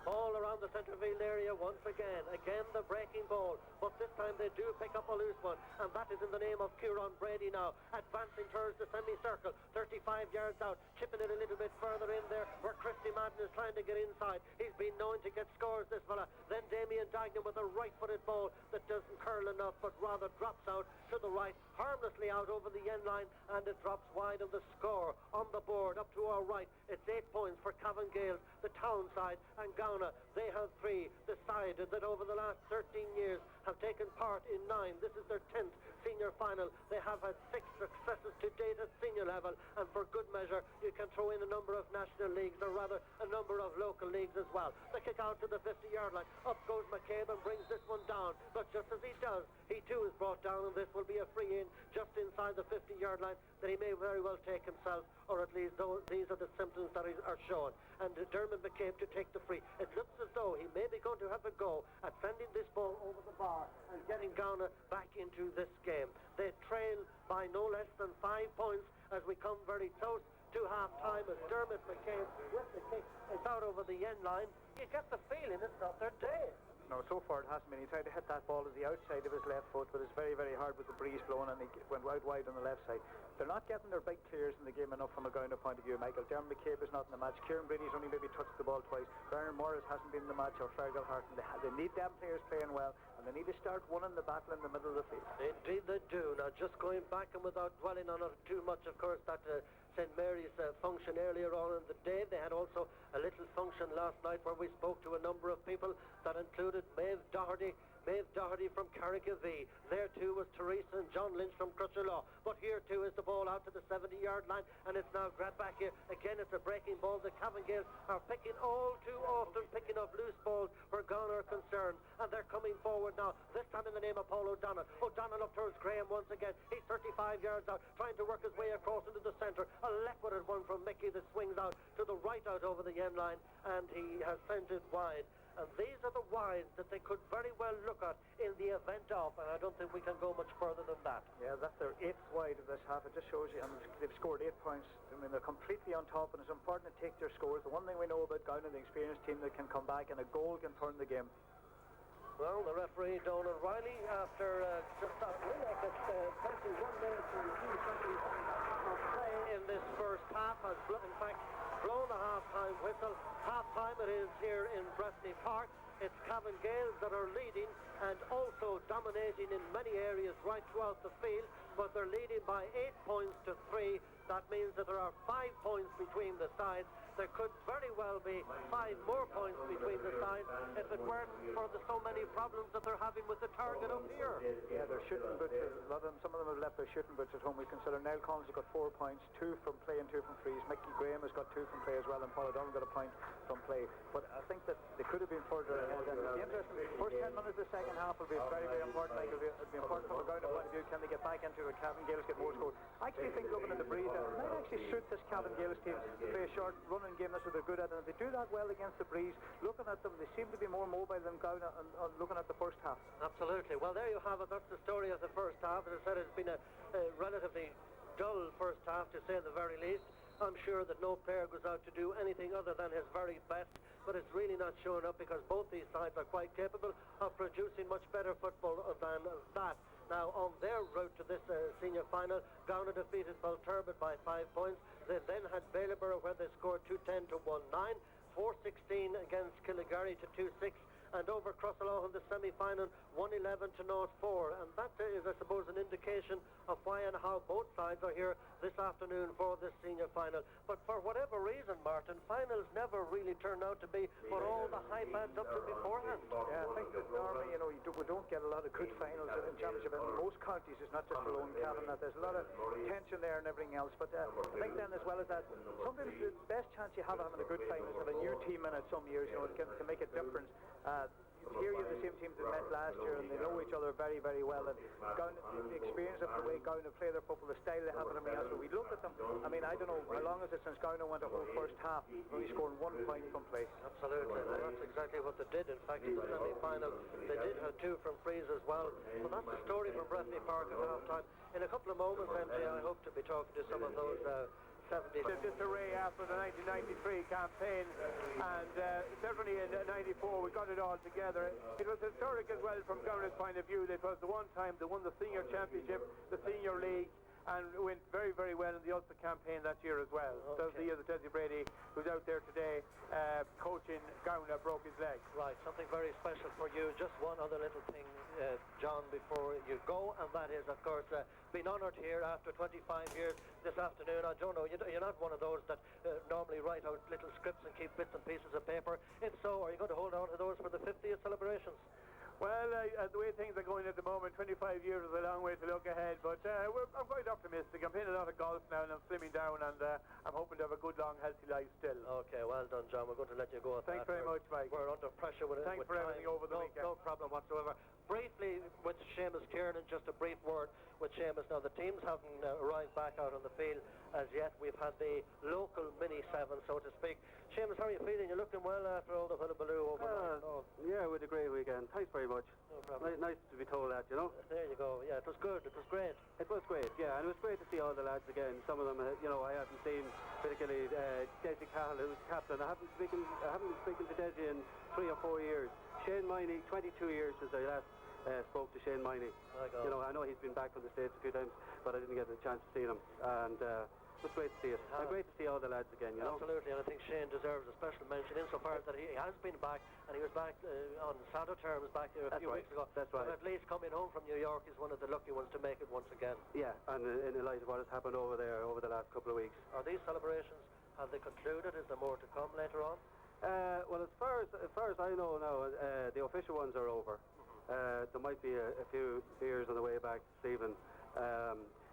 All around the centre field area once again. Again the breaking ball, but this time they do pick up a loose one, and that is in the name of Kieran Brady now, advancing towards the semicircle, 35 yards out, chipping it a little bit further in there where Christy Madden is trying to get inside. He's been known to get scores, this fella. Then Damien Dignan with a right-footed ball that doesn't curl enough, but rather drops out to the right, harmlessly out over the end line, and it drops wide of the score on the board up to our right. It's 8 points for Cavan Gaels, the town side, and Gowna, they have 3, the side that over the last 13 years have taken part in 9. This is their 10th senior final. They have had 6 successes to date at senior level, and for good measure you can throw in a number of national leagues, or rather a number of local leagues as well. They kick out to the 50-yard line. Up goes McCabe and brings this one down, but just as he does, he too is brought down, and this will be a free in just inside the 50-yard line that he may very well take himself, or at least these are the symptoms that are shown. And Dermot McCabe to take the free. It looks as though he may be going to have a go at sending this ball over the bar and getting Gowna back into this game. They trail by no less than 5 points as we come very close to half-time, as Dermot McCabe with the kick is out over the end line. You get the feeling it's not their day. No, so far it hasn't been. He tried to hit that ball to the outside of his left foot, but it's very, very hard with the breeze blowing, and he went out wide on the left side. They're not getting their big clears in the game enough from a Gowna point of view, Michael. Dermot McCabe is not in the match. Kieran Brady's only maybe touched the ball twice. Bernard Morris hasn't been in the match, or Fergal Harton. They need them players playing well, and they need to start winning the battle in the middle of the field. Indeed they do. Now, just going back and without dwelling on it too much, of course, that St. Mary's function earlier on in the day. They had also a little function last night where we spoke to a number of people that included Maeve Doherty from Carrickavee. There too was Teresa and John Lynch from Crutchlaw. But here too is the ball out to the 70-yard line, and it's now grabbed back here. Again, it's a breaking ball. The Cavan Gaels are picking all too often, picking up loose balls where Gowna are concerned, and they're coming forward now, this time in the name of Paul O'Donnell. O'Donnell up towards Graham once again. He's 35 yards out, trying to work his way across into the centre. A left-footed one from Mickey that swings out to the right out over the end line, and he has sent it wide. And these are the wides that they could very well look at in the event of, and I don't think we can go much further than that. Yeah, that's their 8th wide of this half. It just shows you, and they've scored 8 points. I mean, they're completely on top, and it's important to take their scores. The one thing we know about Gowna, the experienced team that can come back, and a goal can turn the game. Well, the referee, Donald Riley, after just after it's 21 minutes and 2 seconds of play in this first half, has in fact blown the half-time whistle. Half-time it is here in Breffni Park. It's Cavan Gaels that are leading and also dominating in many areas right throughout the field, but they're leading by 8 points to 3. That means that there are 5 points between the sides. There could very well be 5 more points between the sides if it weren't for the so many problems that they're having with the target up here. Yeah, they're shooting boots. Some of them have left their shooting boots at home. We consider Niall Collins has got 4 points, 2 from play and 2 from frees. Mickey Graham has got 2 from play as well, and Paul O'Donnell got a point from play. But I think that they could have been further ahead. And the interesting first 10 minutes of the second half will be very, very important. Like, it'll be important from a Gowna point of view. Can they get back into it? Cavan Gaels get more scores. I actually think looking at the breeze, it might actually suit this Cavan Gaels team to play a short running game. That's what they're good at, and if they do that well against the breeze, looking at them, they seem to be more mobile than Gowna and looking at the first half. Absolutely. Well, there you have it. That's the story of the first half. As I said, it's been a relatively dull first half, to say the very least. I'm sure that no player goes out to do anything other than his very best, but it's really not showing up because both these sides are quite capable of producing much better football than that. Now, on their route to this senior final, Gowna defeated Belturbet by 5 points. They then had Bailieborough, where they scored 210 to 1-9, 4-16 against Killigarry to 2-6, and over Crossallow in the semi-final, 111 to 0-4. And that is, I suppose, an indication of why and how both sides are here this afternoon for this senior final. But for whatever reason, Martin, finals never really turn out to be what all the hype adds up to beforehand. Yeah, I think that normally, we don't get a lot of good finals in championship. In most counties, it's not just alone Cavan, that there's a lot of tension there and everything else. But I think then, as well as that, sometimes the best chance you have of having a good final is have a new team in it some years, it can make a difference. Here you have the same teams that met last year, and they know each other very, very well. And Gowna, the experience of the way Gowna play their football, the style they have and everything else. But we look at them, I mean, I don't know how long is it since Gowna went a whole first half, only scoring 1 point from play. Absolutely. Well, that's exactly what they did. In fact, in the semi-final, they did have 2 from frees as well. So that's the story from Breffni Park at half-time. In a couple of moments, MJ, I hope to be talking to some of those 70s. Disarray after the 1993 campaign, and certainly in '94 we got it all together. It was historic as well from Gowna's point of view. It was the one time they won the senior championship, the senior league, and went very, very well in the Ulster campaign that year as well. Okay. So the year that Dessie Brady, who's out there today coaching Gowna, broke his leg. Right, something very special for you. Just one other little thing, John, before you go, and that is, of course, being honoured here after 25 years this afternoon. I don't know, you're not one of those that normally write out little scripts and keep bits and pieces of paper. If so, are you going to hold on to those for the 50th celebrations? Well, the way things are going at the moment, 25 years is a long way to look ahead, but I'm quite optimistic. I'm playing a lot of golf now and I'm slimming down, and I'm hoping to have a good, long, healthy life still. Okay, well done, John. We're going to let you go at Thanks that. very much, Mike. We're under pressure with Thanks with for time. everything over the weekend. No problem whatsoever. Briefly, with Seamus Kiernan, just a brief word with Seamus. Now, the teams haven't arrived back out on the field as yet. We've had the local mini-7, so to speak. Seamus, how are you feeling? You're looking well after all the hullabaloo overnight. Yeah, we had a great weekend. Thanks very much. No problem. Nice to be told that, you know. There you go. Yeah, it was good. It was great. It was great, yeah, and it was great to see all the lads again. Some of them, you know, I haven't seen, particularly Desi Cahill, who's captain. I haven't been speaking to Desi in 3 or 4 years. Shane Miney, 22 years since I last spoke to Shane Miney. You know, I know he's been back from the States a few times, but I didn't get a chance to see him. And it was great to see it. And great to see all the lads again, you know. Absolutely, and I think Shane deserves a special mention insofar as that he has been back, and he was back on Saturday terms back there a few weeks ago. That's right. But at least coming home from New York is one of the lucky ones to make it once again. Yeah, and in the light of what has happened over there over the last couple of weeks. Are these celebrations, have they concluded? Is there more to come later on? Well, as far as I know now, the official ones are over. There might be a few beers on the way back this evening.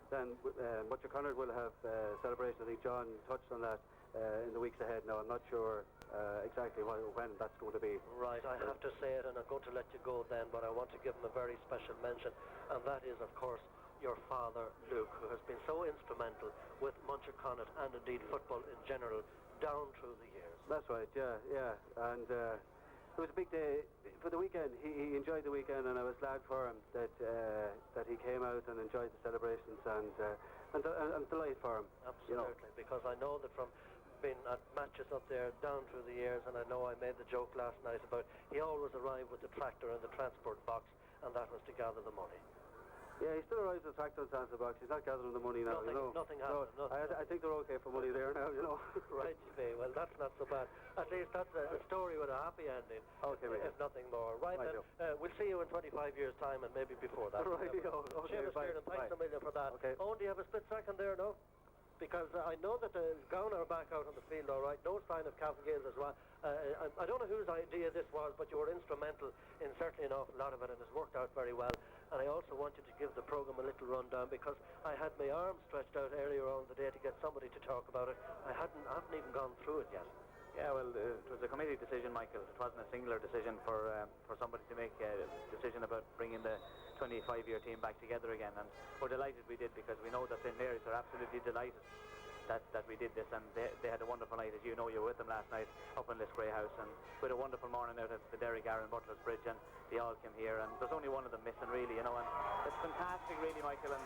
Then Butcher Connor will have celebration. I think John touched on that in the weeks ahead. Now, I'm not sure exactly when that's going to be. Right, I have to say it, and I'm going to let you go then, but I want to give him a very special mention, and that is, of course, your father, Luke, who has been so instrumental with Muncher Connacht and indeed football in general down through the years. That's right, yeah. And it was a big day for the weekend. He enjoyed the weekend, and I was glad for him that he came out and enjoyed the celebrations, and I'm delighted for him. Absolutely, you know. because I know that from being at matches up there down through the years, and I know I made the joke last night about he always arrived with the tractor and the transport box, and that was to gather the money. Yeah, he still arrives at the tractor and transport box. He's not gathering the money now, you know. Nothing happened. No, I think they're okay for money there now, you know. Right, well, that's not so bad. At least that's a story with a happy ending. Okay, if nothing more. Right then, we'll see you in 25 years' time, and maybe before that. Right, okay, Seamus bye. Kiernan, thanks a million for that. Okay. Owen, do you have a split second there, no? Because I know that the Gowna are back out on the field, all right. No sign of Cavan Gaels as well. I don't know whose idea this was, but you were instrumental in certainly an awful lot of it, and it's worked out very well. And I also wanted to give the programme a little rundown, because I had my arms stretched out earlier on the day to get somebody to talk about it. I haven't even gone through it yet. Yeah, well, it was a committee decision, Michael. It wasn't a singular decision for somebody to make a decision about bringing the 25-year team back together again, and we're delighted we did, because we know that St. Mary's are absolutely delighted that we did this, and they had a wonderful night. As you know, you were with them last night up in Liscray House, and we had a wonderful morning out at the Derry Garran Butler's Bridge, and they all came here, and there's only one of them missing, really, you know, and it's fantastic, really, Michael. And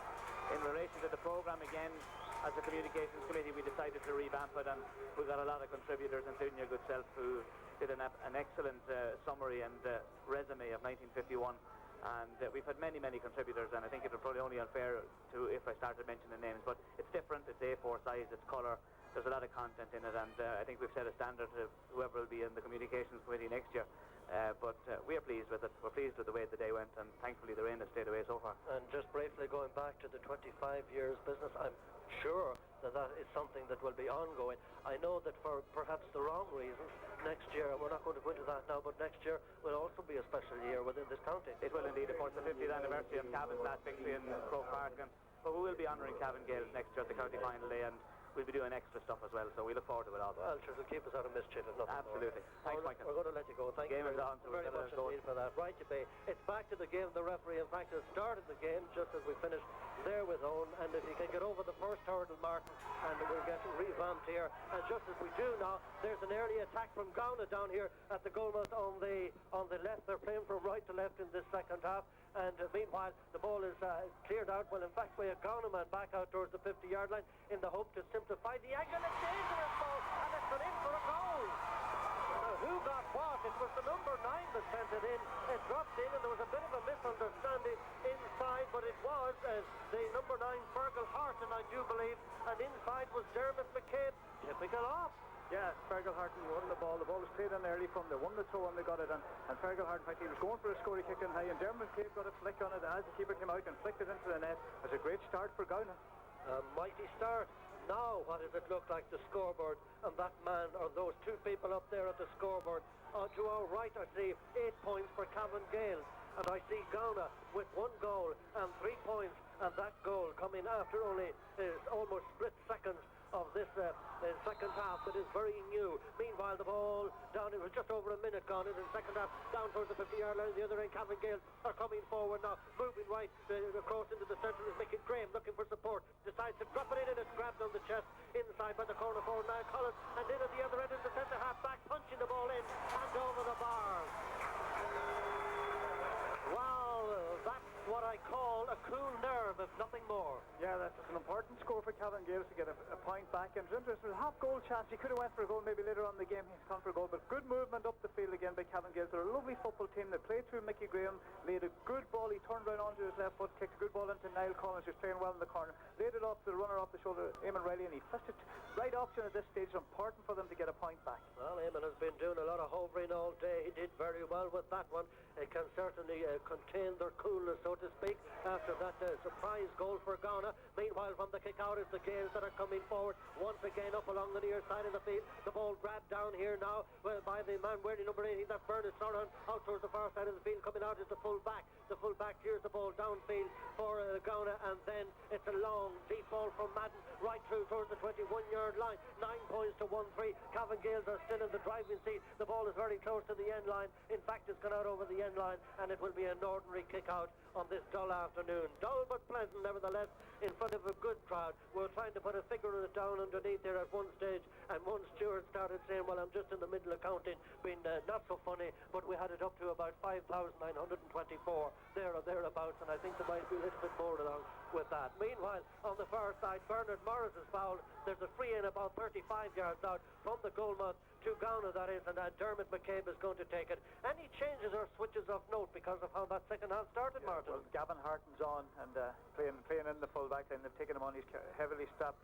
in relation to the programme, again, as a communications committee, we decided to revamp it, and we got a lot of contributors, including your good self, who did an excellent summary and resume of 1951. And we've had many contributors, and I think it would probably only unfair to if I started mentioning names, but it's different. It's A4 size, it's colour, there's a lot of content in it, and I think we've set a standard to whoever will be in the communications committee next year. But we are pleased with it. We're pleased with the way the day went, and thankfully the rain has stayed away so far. And just briefly going back to the 25 years business, I'm sure that is something that will be ongoing. I know that for perhaps the wrong reasons, next year, we're not going to go into that now, but next year will also be a special year within this county. It will indeed, of course, the 50th anniversary of Cavan's last victory in Croke Park, but we will be honouring Cavan Gaels next year at the county final day, and we'll be doing extra stuff as well, so we look forward to it all. Well, sure, it'll keep us out of mischief if nothing Absolutely. more. Thanks, Michael. We're going to let you go. Thank you Game is on, so very much indeed for that. Right, you be. It's back to the game. The referee, in fact, has started the game just as we finished there with Owen, and if he can get over the first hurdle, Martin, and we'll get revamped here. And just as we do now, there's an early attack from Gowna down here at the goalmouth on the left. They're playing from right to left in this second half. And meanwhile, the ball is cleared out. Well, in fact, by a Gowna man back out towards the 50-yard line in the hope to simplify the angle. A dangerous ball, and it's gone in for a goal. Now, who got what? It was the number 9 that sent it in. It dropped in, and there was a bit of a misunderstanding inside, but it was the number 9, Fergal Harton, I do believe, and inside was Dermot McCabe, typical off. Yeah, Fergal Harton won the ball. The ball was played in early from the one that throw, and they got it. And Fergal Harton, in fact, he was going for a scoring kick in high, and Dermot Cave got a flick on it as the keeper came out and flicked it into the net. It was a great start for Gowna. A mighty start. Now, what does it look like, the scoreboard, and that man, or those two people up there at the scoreboard? To our right, I see 8 points for Cavan Gaels. and I see Gowna with 1 goal and 3 points, and that goal coming after only almost split seconds of this second half that is very new. Meanwhile, the ball down, it was just over a minute gone in the second half, down towards the 50-yard line. The other end, Cavan Gaels are coming forward now, moving right across into the centre is Mickey Graham, looking for support, decides to drop it in, and it's grabbed on the chest inside by the corner forward Niall Collins, and in at the other end is the centre half back, punching the ball in and over the bars. Well, that's what I call a cool nerve, if nothing more. Yeah, that's an important score for Cavan Gaels to get a point back. And it's interesting, half goal chance. He could have went for a goal maybe later on in the game. He's gone for a goal, but good movement up the field again by Cavan Gaels. They're a lovely football team. They played through Mickey Graham, laid a good ball. He turned right onto his left foot, kicked a good ball into Niall Collins, who's playing well in the corner. Laid it off to the runner off the shoulder, Eamon Riley, and he fished it. Right option at this stage. It's important for them to get a point back. Well, Eamon has been doing a lot of hovering all day. He did very well with that one. It can certainly contain their coolness, so to speak, after that surprise goal for Gowna. Meanwhile, from the kick out is the Gaels that are coming forward once again up along the near side of the field. The ball grabbed down here now by the man wearing number 18, that's Bernard Soran, out towards the far side of the field. Coming out is the full back. The full back clears the ball downfield for Gowna, and then it's a long, deep ball from Madden right through towards the 21-yard line. 9 points to 1-3. Cavan Gaels are still in the driving seat. The ball is very close to the end line. In fact, it's gone out over the end line, and it will be an ordinary kick out on this dull afternoon. Dull but pleasant, nevertheless, in front of a good crowd. We're trying to put a figure of it down underneath there at one stage, and one steward started saying, well, I'm just in the middle of counting, being not so funny, but we had it up to about 5,924 there or thereabouts, and I think there might be a little bit more along with that. Meanwhile, on the far side, Bernard Morris is fouled. There's a free in about 35 yards out from the goalmouth to Gowna, that is, and Dermot McCabe is going to take it. Any changes or switches of note because of how that second half started, Martin? Well, Gavin Harton's on and playing in the full back line. They've taken him on. He's heavily strapped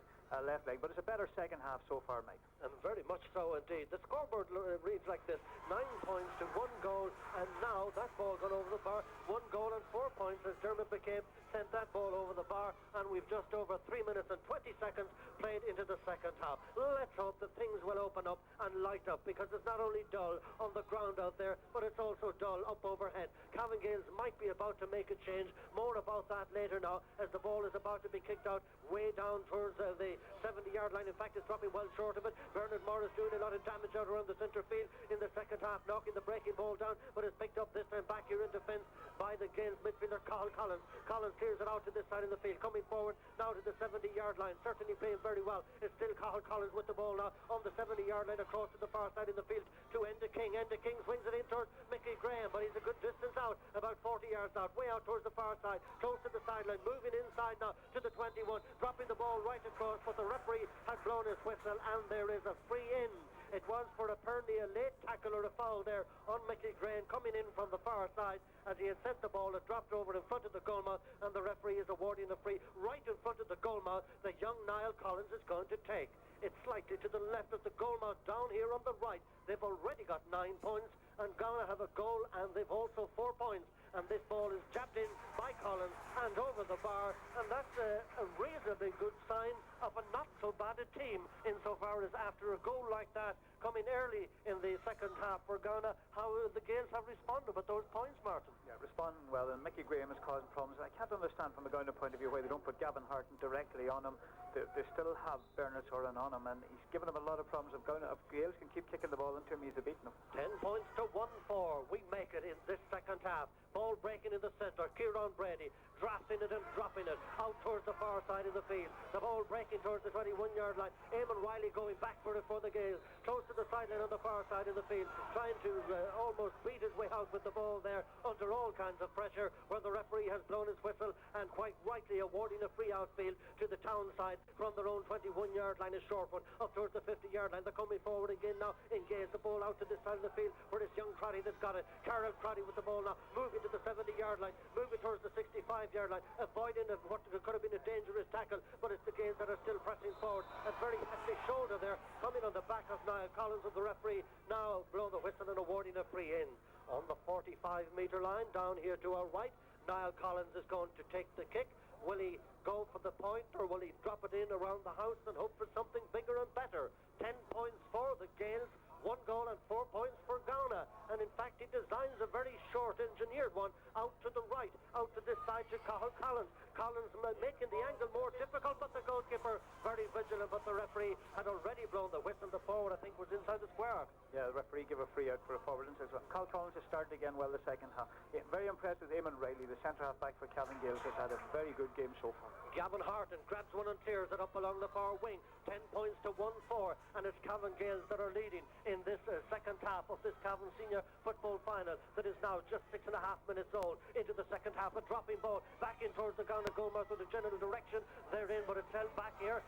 left leg, but it's a better second half so far, Mike. And very much so indeed. The scoreboard reads like this: 9 points to 1 goal, and now that ball gone over the bar. 1 goal and 4 points as Dermot McCabe sent that ball over the bar, and we've just over 3 minutes and 20 seconds played into the second half. Let's hope that things will open up and light up, because it's not only dull on the ground out there, but it's also dull up overhead. Cavan Gaels might be about to make a change. More about that later now, as the ball is about to be kicked out way down towards the 70-yard line. In fact, it's dropping well short of it. Bernard Morris doing a lot of damage out around the centre field in the second half, knocking the breaking ball down, but it's picked up this time back here in defence by the Gaels midfielder Cathal Collins. Collins clears it out to this side of the field, coming forward now to the 70-yard line, certainly playing very well. It's still Cathal Collins with the ball now on the 70-yard line across to the far side of the field to Enda King. Enda King swings it in towards Mickey Graham, but he's a good distance out, about 40 yards out, way out towards the far side, close to the sideline, moving inside now to the 21, dropping the ball right across, but the referee has blown his whistle, and there is a free in. It was for apparently a late tackle or a foul there on Mickey Graham coming in from the far side as he had sent the ball. It dropped over in front of the goalmouth, and the referee is awarding the free right in front of the goalmouth. The young Niall Collins is going to take. It's slightly to the left of the goalmouth down here on the right. They've already got 9 points, and Gowna have a goal, and they've also 4 points. And this ball is jabbed in by Collins and over the bar, and that's a reasonably good sign of a not so bad a team, insofar as after a goal like that coming early in the second half for Gowna, how the Gaels have responded with those points, Martin. Yeah, responding well, and Mickey Graham is causing problems. I can't understand from a Gowna point of view why they don't put Gavin Harton directly on him. They still have Bernard Soran on him, and he's given them a lot of problems. If Gaels can keep kicking the ball into him, he's beating them. 10 points to 1-4. We make it in this second half. Ball breaking in the centre. Kieran Brady drafting it and dropping it out towards the far side of the field. The ball breaking towards the 21-yard line. Eamon Riley going back for it for the Gaels. Close to the sideline on the far side of the field, trying to almost beat his way out with the ball there under all kinds of pressure, where the referee has blown his whistle and quite rightly awarding a free outfield to the town side from their own 21-yard line. A short one up towards the 50-yard line. They're coming forward again now. Engage the ball out to this side of the field for this young Crotty that's got it. Carol Crotty with the ball now, moving to the 70-yard line, moving towards the 65-yard line, avoiding what could have been a dangerous tackle, but it's the Gaels that are still pressing forward. A very hefty shoulder there coming on the back of Niall Collins, of the referee now blow the whistle and awarding a free in. On the 45-metre line down here to our right, Niall Collins is going to take the kick. Will he go for the point, or will he drop it in around the house and hope for something bigger and better? 10 points for the Gaels, 1 goal and 4 points for Gowna. And in fact, he designs a very short, engineered one out to the right, out to this side to Collins. Collins making the angle more difficult, but the goalkeeper very vigilant. But the referee had already blown the whistle. The forward, I think, was inside the square. Yeah, the referee gave a free out for a forward inside. Cal Collins has started again well the second half. Yeah, very impressed with Eamon Riley, the centre half back for Cavan Gaels, has had a very good game so far. Gavin Harton grabs one and clears it up along the far wing. 10 points to 1-4, and it's Cavan Gaels that are leading in this second half of this Cavan Senior Football Final that is now just 6.5 minutes old. Into the second half, a dropping ball back in towards the Gowna goalmouth with the general direction they're in, but it's held back here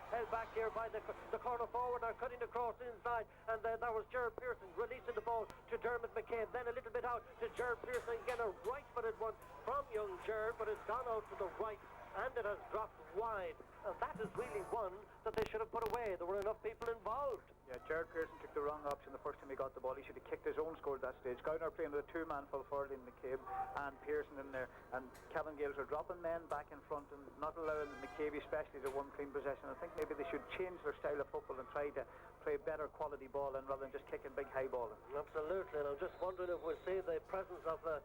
by the corner forward. Are cutting across inside, and that was Gerard Pearson releasing the ball to Dermot McCabe, then a little bit out to Gerard Pearson again, a right-footed one from young Gerard, but it's gone out to the right and it has dropped wide, and that is really one that they should have put away. There were enough people involved. Yeah, Gerard Pearson took the wrong option the first time he got the ball. He should have kicked his own score at that stage. Gowna are playing with a two-man full forward in McCabe and Pearson in there, and Cavan Gaels are dropping men back in front and not allowing McCabe especially to one clean possession. I think maybe they should change their style of football and try to play better quality ball and rather than just kicking big high ball. Absolutely, and I'm just wondering if we'll see the presence of the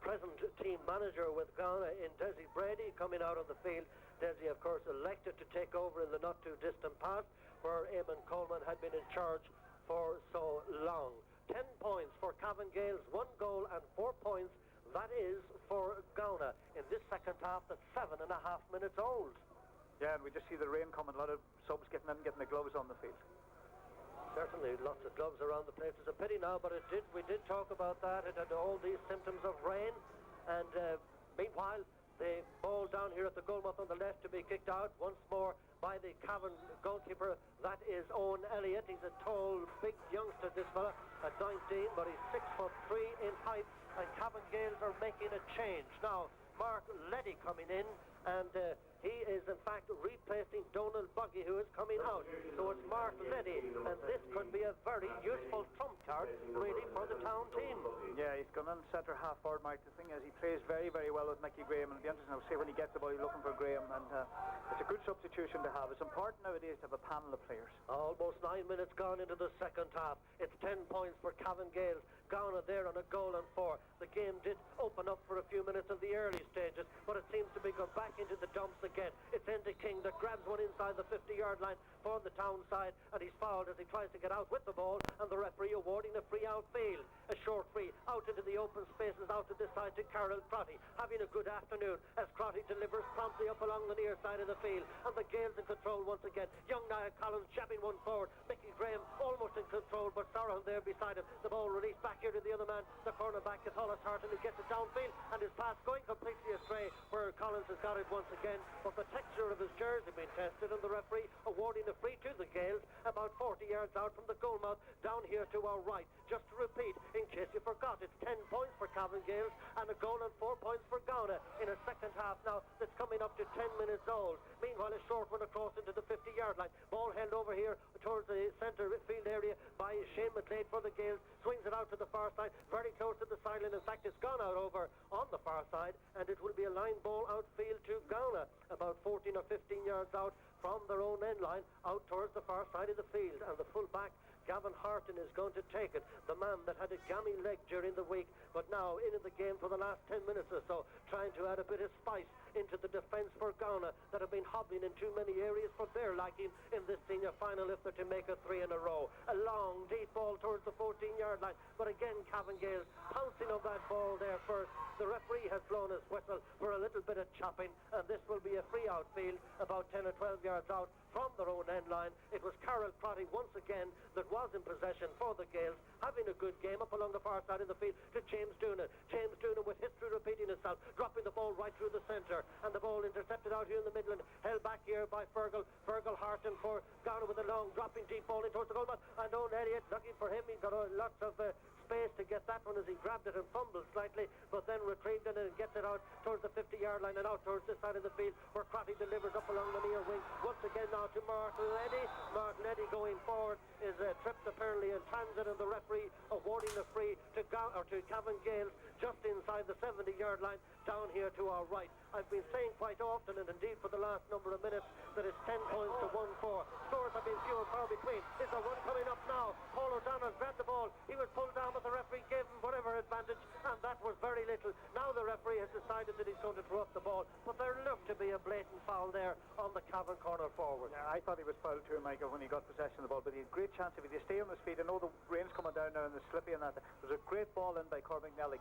present team manager with Gowna in Desi Brady coming out on the field. Desi, of course, elected to take over in the not too distant past, where Eamon Coleman had been in charge for so long. 10 points for Cavan Gaels, 1 goal and 4 points. That is for Gowna in this second half that's 7.5 minutes old. Yeah, and we just see the rain coming. A lot of subs getting in, getting the gloves on the field. Certainly, lots of gloves around the place. It's a pity now, but we did talk about that. It had all these symptoms of rain, and meanwhile, the ball down here at the goalmouth on the left to be kicked out once more by the Cavan goalkeeper. That is Owen Elliott. He's a tall, big youngster, this fella, at 19, but he's 6'3" in height, and Cavan Gaels are making a change. Now, Mark Leddy coming in, and he is in fact replacing Donald Buggy, who is coming out. So it's Mark Leddy, and this could be a very useful trump card really for the town team. Yeah, he's gone on centre half forward, Mark. The thing is, he plays very, very well with Mickey Graham, and it'll be interesting to see when he gets the ball, he's looking for Graham, and it's a good substitution to have. It's important nowadays to have a panel of players. Almost 9 minutes gone into the second half. It's 10 points for Cavan Gaels. Gowna there on a goal and 4. The game did open up for a few minutes in the early stages, but it seems to be going back into the dumps again. It's Enda King that grabs one inside the 50-yard line for the town side, and he's fouled as he tries to get out with the ball, and the referee awarding a free outfield. A short free out into the open spaces out to this side to Carol Crotty, having a good afternoon as Crotty delivers promptly up along the near side of the field, and the Gaels in control once again. Young Niall Collins jabbing one forward. Mickey Graham almost in control, but Sauron there beside him. The ball released back here to the other man, the cornerback is Hollis Harton, who gets it downfield, and his pass going completely astray where Collins has got it once again, but the texture of his jersey being tested, and the referee awarding a free to the Gaels about 40 yards out from the goalmouth down here to our right. Just to repeat, in case you forgot, it's 10 points for Cavan Gaels and a goal and 4 points for Gowna in a second half now that's coming up to 10 minutes old. Meanwhile, a short one across into the 50-yard line. Ball held over here towards the centre field area by Shane McLeod for the Gaels. Swings it out to the far side, very close to the sideline. In fact, it's gone out over on the far side, and it will be a line ball outfield to Gowna, about 14 or 15 yards out from their own end line, out towards the far side of the field. And the full back, Gavin Harton, is going to take it. The man that had a gammy leg during the week, but now in the game for the last 10 minutes or so, trying to add a bit of spice into the defence for Gowna that have been hobbling in too many areas for their liking in this senior final if they're to make a 3 in a row. A long, deep ball towards the 14-yard line, but again Cavan Gaels pouncing on that ball there first. The referee has blown his whistle for a little bit of chopping, and this will be a free outfield about 10 or 12 yards out from their own end line. It was Carol Crotty once again that was in possession for the Gaels, having a good game up along the far side of the field to James Doonan. James Doonan with history repeating itself, dropping the ball right through the centre, and the ball intercepted out here in the middle and held back here by Fergal Harton for Gowna with a long dropping deep ball in towards the goalman, and Owen Elliott, lucky for him, he's got lots of space to get that one as he grabbed it and fumbled slightly, but then retrieved it and gets it out towards the 50-yard line and out towards this side of the field where Crotty delivers up along the near wing. Once again now to Mark Leddy. Mark Leddy going forward is tripped apparently in transit, and the referee awarding the free to Cavan Gaels just inside the 70-yard line down here to our right. I've been saying quite often, and indeed for the last number of minutes, that it's 10 points to 1-4. Scores have been few and far between. Is there one coming up now? Paul O'Donnell Cavan corner forward. Yeah, I thought he was fouled too, Michael, when he got possession of the ball, but he had a great chance if he stay on his feet. I know the rain's coming down now and the slippy and that. There was a great ball in by Cormac Nelligan.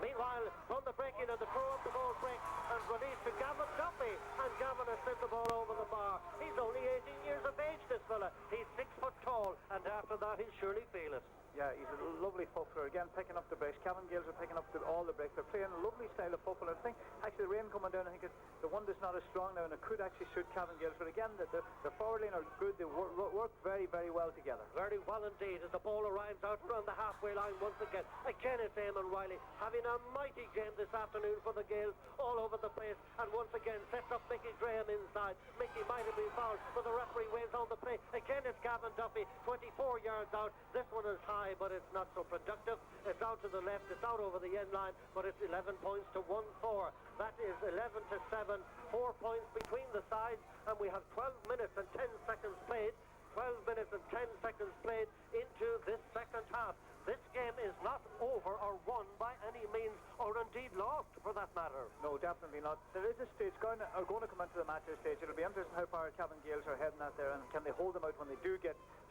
Meanwhile, from the break-in and the throw up the ball break and release to Gavin Duffy, and Gavin has sent the ball over the bar. He's only 18 years of age, this fella. He's 6 foot tall, and after that he'll surely feel it. Yeah, he's a lovely footballer. Again, picking up the breaks. Cavan Gaels are picking up all the breaks. They're playing a lovely style of football. I think, actually, the rain coming down, I think the wind is not as strong now, and it could actually suit Cavan Gaels. But again, the forward line are good. They work very, very well together. Very well indeed, as the ball arrives out around the halfway line once again. Again, it's Eamon Riley having a mighty game this afternoon for the Gaels, all over the place, and once again sets up Mickey Graham inside. Mickey might have been fouled, but the referee waves on the play. Again, it's Gavin Duffy, 24 yards out. This one is high, but it's not so productive. It's out to the left, it's out over the end line, but it's 11 points to 1-4. That is 11 to 7, 4 points between the sides, and we have 12 minutes and 10 seconds played. 12 minutes and 10 seconds played into this second half. This game is not over or won by any means, or indeed lost for that matter. No, definitely not. There is a stage going to come into the match stage. It'll be interesting how far Cavan Gaels are heading out there, and can they hold them out when they do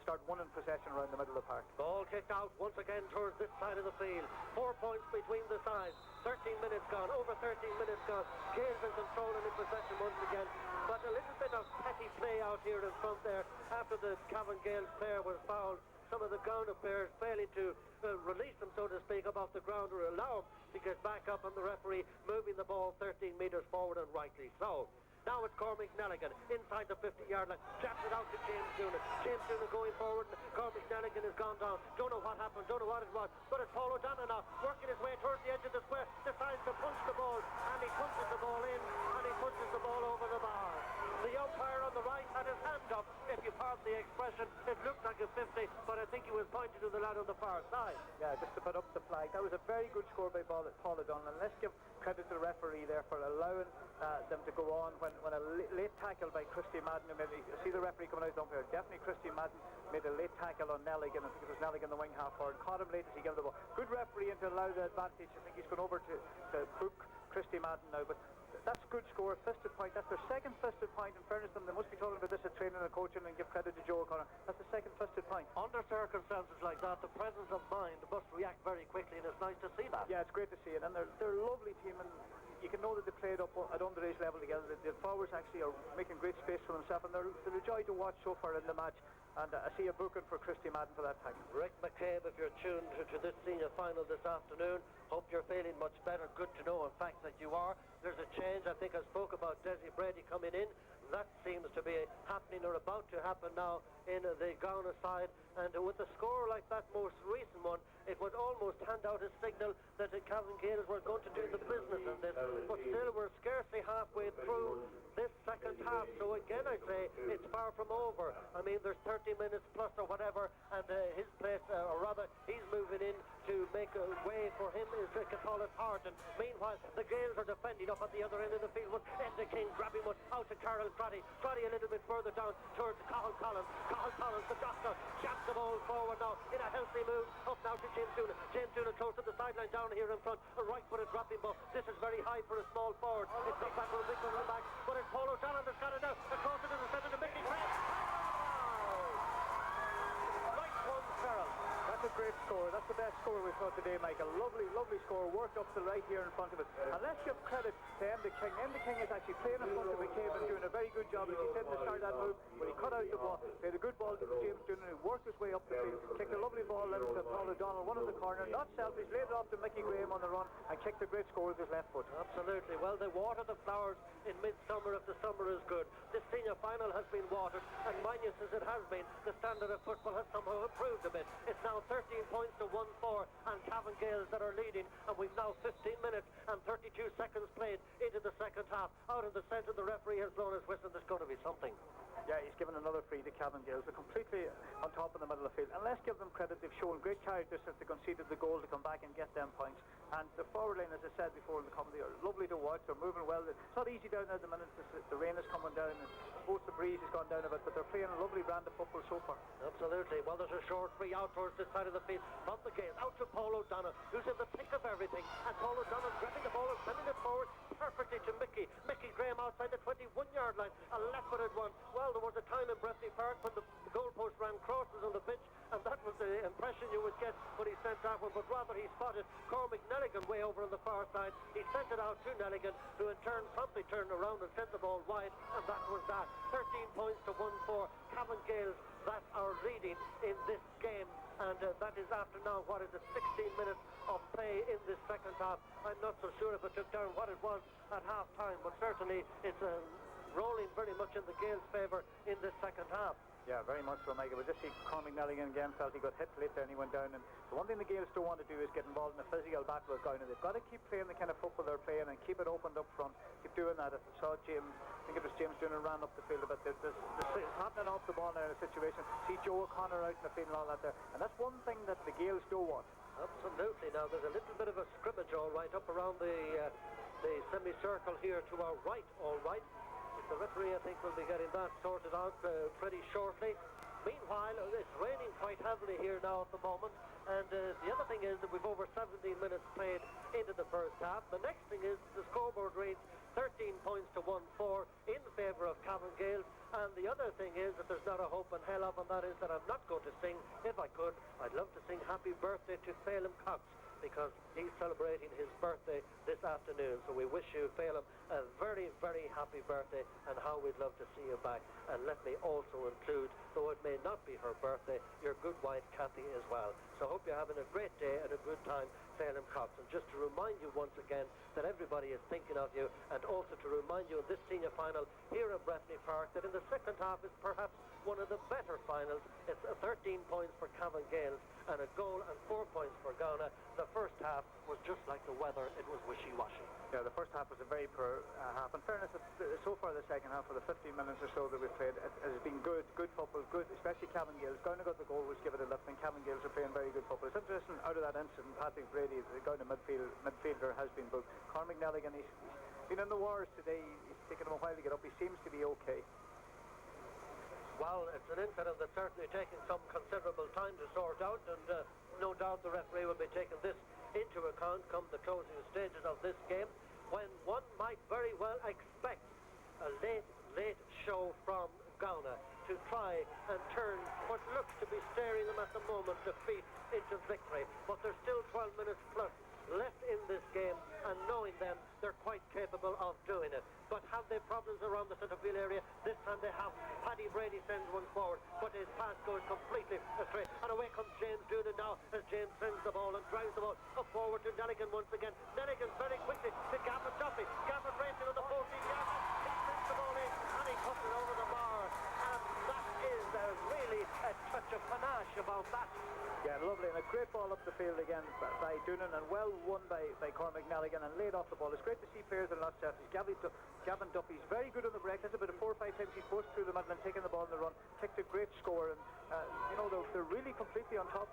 start winning possession around the middle of the park. Ball kicked out once again towards this side of the field. 4 points between the sides. 13 minutes gone, over 13 minutes gone. Gaels in control and in possession once again. But a little bit of petty play out here in front there after the Cavan Gaels player was fouled. Some of the Gowna players failing to release them, so to speak, up off the ground, or allow them to get back up, and the referee moving the ball 13 metres forward, and rightly so. Now it's Cormac Nelligan inside the 50-yard line. Jabs it out to James Doonan. James Doonan going forward. Cormac Nelligan has gone down. Don't know what happened. Don't know what it was. But it's Paul O'Donnell now working his way towards the edge of the square. Decides to punch the ball. And he punches the ball in. And he punches the ball over the bar. The umpire on the right had his hand up. If you pardon the expression, it looked like a 50. But I think he was pointing to the lad on the far side. Yeah, just to put up the flag. That was a very good score by Paul O'Donnell. And let's give credit to the referee there for allowing them to go on when a late tackle by Christy Madden. You see the referee coming out umpire. Definitely Christy Madden made a late tackle on Nelligan. I think it was Nelligan the wing half forward. Caught him late as he gave the ball. Good referee to allow the advantage. I think he's gone over to book Christy Madden now, but that's a good score, fisted point. That's their second fisted point. In fairness to them, they must be talking about this at training and coaching, and give credit to Joe O'Connor. That's the second fisted point. Under circumstances like that, the presence of mind must react very quickly, and it's nice to see that. Yeah, it's great to see it, and they're a lovely team, and you can know that they played up at underage level together. The forwards actually are making great space for themselves, and they're a joy to watch so far in the match. And I see a booking for Christy Madden for that tackle. Rick McCabe, if you're tuned to this senior final this afternoon, hope you're feeling much better. Good to know, in fact, that you are. There's a change. I think I spoke about Desi Brady coming in. That seems to be happening or about to happen now in the Gowna side. And with a score like that most recent one, it would almost hand out a signal that the Cavan Gaels were going to do the business in this. But still, we're scarcely halfway through this second half. So again, I say it's far from over. I mean, there's 30 minutes plus or whatever, and his place, or rather, he's moving in to make a way for him is Catholic Harden. Meanwhile, the Gaels are defending up at the other end of the field with Enda King grabbing one out to Carol Crotty. Crotty a little bit further down towards Cathal Collins. Cathal Collins, the doctor, jabs the ball forward now in a healthy move. Up now to James Doonan. James Doonan close to the sideline down here in front. A right footed dropping ball. This is very high for a small forward. It's not back with a big one in the back, but it's Paul O'Donnell that's got it now. Across it to the centre to Mickey Graham. Right one, Farrell. That's a great score. That's the best score we saw today, Michael. Lovely, lovely score. Worked up to right here in front of us. And let's give credit to Enda King. Enda King is actually playing in front of McCabe and doing a very good job, as he said at the start of that move, when he cut out the ball. He had a good ball to James Doonan, who worked his way up the field, kicked a lovely ball into Paul O'Donnell, one in the corner, not selfish, laid it off to Mickey Graham on the run, and kicked a great score with his left foot. Absolutely. Well, they water the flowers in midsummer if the summer is good. This senior final has been watered, and minus as it has been, the standard of football has somehow improved a bit. It's now 13 points to 1-4, and Cavan Gaels that are leading, and we've now 15 minutes and 32 seconds played into the second half. Out of the centre, the referee has blown his whistle. There's going to be something. Yeah, he's given another free to Cavan Gaels. They're completely on top in the middle of the field. And let's give them credit, they've shown great character since they conceded the goal to come back and get them points. And the forward line, as I said before in the comedy, are lovely to watch. They're moving well. It's not easy down there at the minute. The rain is coming down, and both the breeze has gone down a bit, but they're playing a lovely brand of football so far. Absolutely. Well, there's a short free out towards this side of the field from the Gaels. Out to Paul O'Donnell, who's in the thick of everything. And Paul O'Donnell grabbing the ball and sending it forward perfectly to Mickey. Mickey Graham outside the 21-yard line. A left-footed one. Well, there was a time in Breffni Park when the goalpost ran crosses on the pitch, and that was the impression you would get when he sent that one. But rather, he spotted Cormac Nelligan way over on the far side. He sent it out to Nelligan, who in turn promptly turned around and sent the ball wide, and that was that. 13 points to 1-4. Cavan Gaels that are leading in this game. And that is after now, what is it, 16 minutes of play in this second half. I'm not so sure if it took down what it was at half-time, but certainly it's rolling very much in the Gaels' favour in this second half. Yeah, very much so, Michael. We just see Cormac Nelligan again felt he got hit late there and he went down. And the one thing the Gaels don't want to do is get involved in a physical battle with Gowna. They've got to keep playing the kind of football they're playing and keep it opened up front. Keep doing that. I saw James, I think it was James Doonan ran up the field a bit. There's happening off the ball now in a situation. See Joe O'Connor out in the field and all that there. And that's one thing that the Gaels don't want. Absolutely. Now, there's a little bit of a scrimmage all right up around the semicircle here to our right, all right. The referee, I think, will be getting that sorted out pretty shortly. Meanwhile, it's raining quite heavily here now at the moment. And the other thing is that we've over 17 minutes played into the first half. The next thing is the scoreboard reads 13 points to 1-4 in favour of Cavan Gaels. And the other thing is that there's not a hope in hell of, and that is that I'm not going to sing. If I could, I'd love to sing Happy Birthday to Phelim Cox, because he's celebrating his birthday this afternoon. So we wish you, Phelim, a very, very happy birthday, and how we'd love to see you back. And let me also include, though it may not be her birthday, your good wife, Kathy, as well. So I hope you're having a great day and a good time, Phelim Cox. And just to remind you once again that everybody is thinking of you, and also to remind you in this senior final here at Breffni Park that in the second half is perhaps one of the better finals. It's 13 points for Cavan Gaels and a goal and 4 points for Gowna. The first half was just like the weather. It was wishy-washy. Yeah, the first half was a very poor half. In fairness, so far the second half, for the 15 minutes or so that we've played, it has been good football, good, especially Cavan Gaels. Gowna got the goal, was given a lift, and Cavan Gaels are playing very good football. It's interesting, out of that incident, Patrick Brady, the Gowna midfielder, has been booked. Cormac Nelligan, he's been in the wars today. He's taken him a while to get up. He seems to be okay. Well, it's an incident that's certainly taking some considerable time to sort out, and no doubt the referee will be taking this into account come the closing stages of this game, when one might very well expect a late show from Gowna to try and turn what looks to be staring them at the moment defeat into victory. But there's still 12 minutes plus left in this game, and knowing them, they're quite capable of doing it. But have they problems around the centre field area? This time they have. Paddy Brady sends one forward, but his pass goes completely astray. And away comes James Doonan now, as James sends the ball and drives the ball up forward to Nelligan once again. Nelligan very quickly to Gavin Duffy. Gavin racing on the 14-yard line. He sends the ball in, and he cuts it over the bar. And that is really a touch of panache about that. Yeah, lovely, and a great ball up the field again by Doonan, and well won by Cormac Nelligan, and laid off the ball. It's great to see players that are not selfish. Gavin Duffy's very good on the break. That's about 4 or 5 times he's pushed through the middle and taken the ball on the run. Kicked a great score, and they're really completely on top.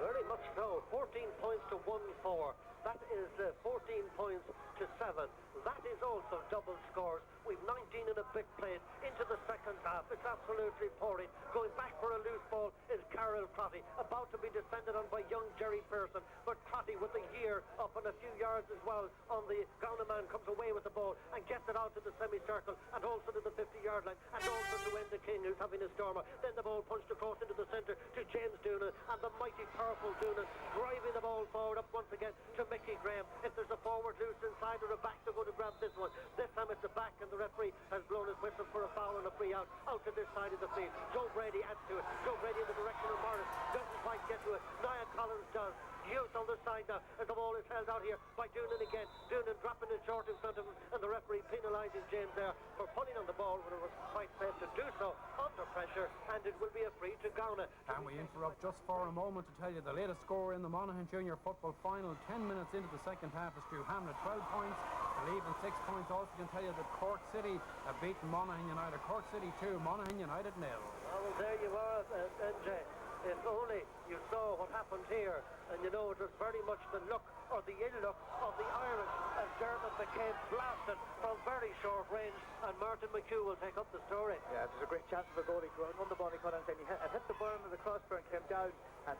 Very much so. 14 points to 1-4. That is 14 points to 7. That is also double scores. We've 19 and a bit played into the second half. It's absolutely pouring. Going back for a loose ball is Carol Crotty, about to be descended on by young Jerry Pearson. But Crotty with the year up on a few yards as well on the Gowna man, comes away with the ball and gets it out to the semicircle and also to the 50-yard line and also to Enda King, who's having a stormer. Then the ball punched across into the centre to James Doonan, and the mighty powerful Doonan driving the ball forward up once again to Mickey Graham. If there's a forward loose inside or a back, they're going to grab this one. This time it's a back, and the referee has blown his whistle for a foul and a free out to this side of the field. Joe Brady adds to it. Joe Brady in the direction of Morris doesn't quite get to it. Nia Collins does. Hughes on the side now as the ball is held out here by Doonan again. Doonan dropping it short in front of him, and the referee penalising James there for pulling on the ball when it was quite safe to do so under pressure, and it will be a free to Gowna. And we interrupt just for a moment to tell you the latest score in the Monaghan Junior Football Final. 10 minutes into the second half is Drew Hamlet 12 points, believe in 6 points. Also can tell you that Cork City have beaten Monaghan United. Cork City 2, Monaghan United 0. Well, there you are, NJ. If only you saw what happened here, and you know it was very much the luck or the ill luck of the Irish as Dermot became blasted from very short range, and Martin McHugh will take up the story. Yeah, it was a great chance for the goalie to run the ball. He cut and it hit the berm of the crossbar and came down and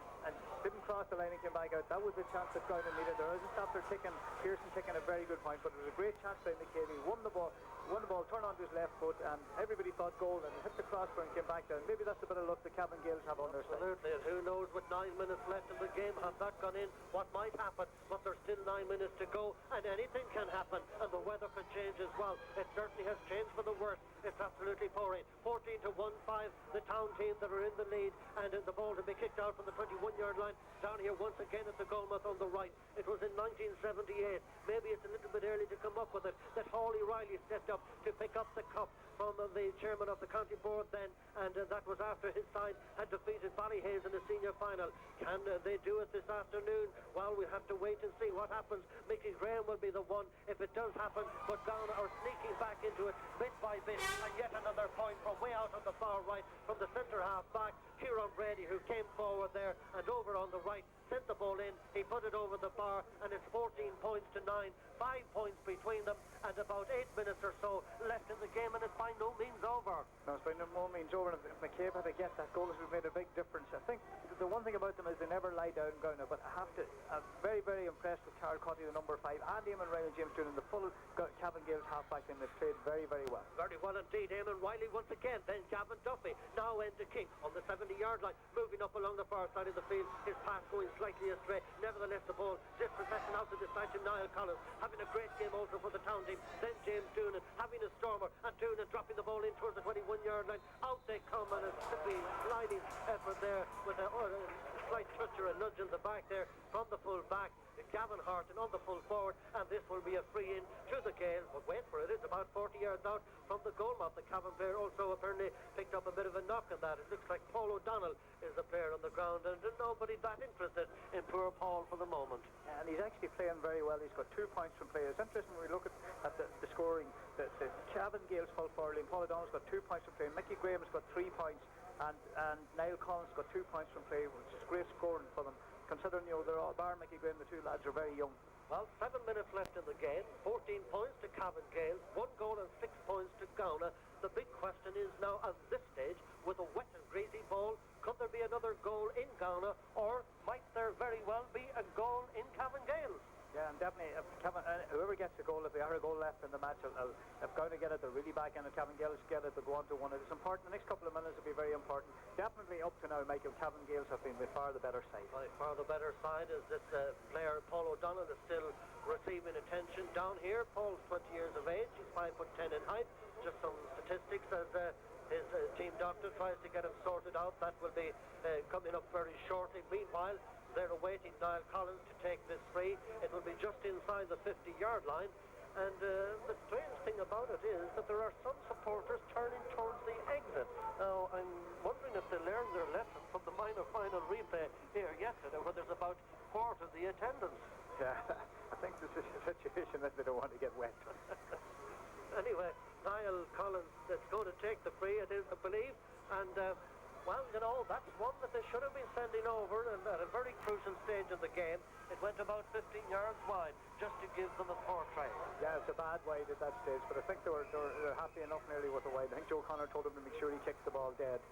didn't cross the line and came back out. That was the chance that Gowna needed there. Just after Pearson taking a very good point, but it was a great chance by McCabe. He won the ball, turned onto his left foot, and everybody thought goal, and he hit the crossbar and came back down. Maybe that's a bit of luck the Cavan Gaels have on their side. Absolutely, and who knows, with 9 minutes left in the game, had that gone in, what might happen? But there's still 9 minutes to go, and anything can happen, and the weather can change as well. It certainly has changed for the worse. It's absolutely pouring. 14-1-5, the town team that are in the lead, and the ball to be kicked out from the 21-yard line. Down here once again at the goalmouth on the right. It was in 1978. Maybe it's a little bit early to come up with it, that Hawley Riley stepped up to pick up the cup from the chairman of the county board then, and that was after his side had defeated Ballyhaise in the senior final. Can they do it this afternoon? Well, we'll have to wait and see what happens. Mickey Graham will be the one if it does happen, but Gowna are sneaking back into it bit by bit, and yet another point from way out on the far right from the centre half back, Kieran Brady, who came forward there and over on the right, sent the ball in, he put it over the bar, and it's 14 points to 9, 5 points between them, and about 8 minutes or so left in the game, and it's by no means over. No, it's by no means over. If McCabe had to get that goal, it would have made a big difference. I think the one thing about them is they never lie down, Gowna, but I'm very, very impressed with Carl Cotty, the number 5, and Eamon Riley, James Doonan, the full Cavan Gaels half-back team. They've played very, very well. Very well indeed. Eamon Riley once again, then Gavin Duffy, now into King on the 70-yard line, moving up along the far side of the field, his pass going slightly astray. Nevertheless, the ball dispossessing out to dispatch of Niall Collins, having a great game also for the town team. Then James Doonan having a stormer, and Doonan dropping the ball in towards the 21-yard line. Out they come, and a slippy sliding effort there with a slight touch or a nudge in the back there from the full back. Gavin Horton on the full forward, and this will be a free in to the Gaels, but wait for it, it's about 40 yards out from the goalmouth. The Cavan player also apparently picked up a bit of a knock on that. It looks like Paul O'Donnell is the player on the ground, and nobody that interested in poor Paul for the moment. And he's actually playing very well. He's got 2 points from play. It's interesting when we look at the scoring. The Cavan Gaels full forward, Paul O'Donnell's got 2 points from play. Mickey Graham's got 3 points, and Niall Collins got 2 points from play, which is great scoring for them, considering, they're all bar Mickey Graham, the 2 lads are very young. Well, 7 minutes left in the game, 14 points to Cavan Gaels, 1 goal and 6 points to Gowna. The big question is now at this stage, with a wet and greasy ball, could there be another goal in Gowna, or might there very well be a goal in Cavan Gaels? Yeah, and definitely, if whoever gets the goal, if they are a goal left in the match, if Gowna get it, they're really back in. If Cavan Gaels get it, they'll go on to win it. It's important. The next couple of minutes will be very important. Definitely up to now, Michael, Cavan Gaels have been by far the better side. By far the better side is this player, Paul O'Donnell, is still receiving attention down here. Paul's 20 years of age. He's 5'10" in height. Just some statistics as his team doctor tries to get him sorted out. That will be coming up very shortly. Meanwhile, they're awaiting Niall Collins to take this free. It will be just inside the 50-yard line. And the strange thing about it is that there are some supporters turning towards the exit. Now, I'm wondering if they learned their lesson from the minor final replay here yesterday, where there's about quarter of the attendance. Yeah, I think this is a situation that they don't want to get wet. Anyway, Niall Collins is going to take the free, it is to believe, and well, that's one that they should have been sending over, and at a very crucial stage of the game. It went about 15 yards wide, just to give them a poor try. Yeah, it's a bad wide at that stage, but I think they're happy enough nearly with the wide. I think Joe Connor told them to make sure he kicks the ball dead.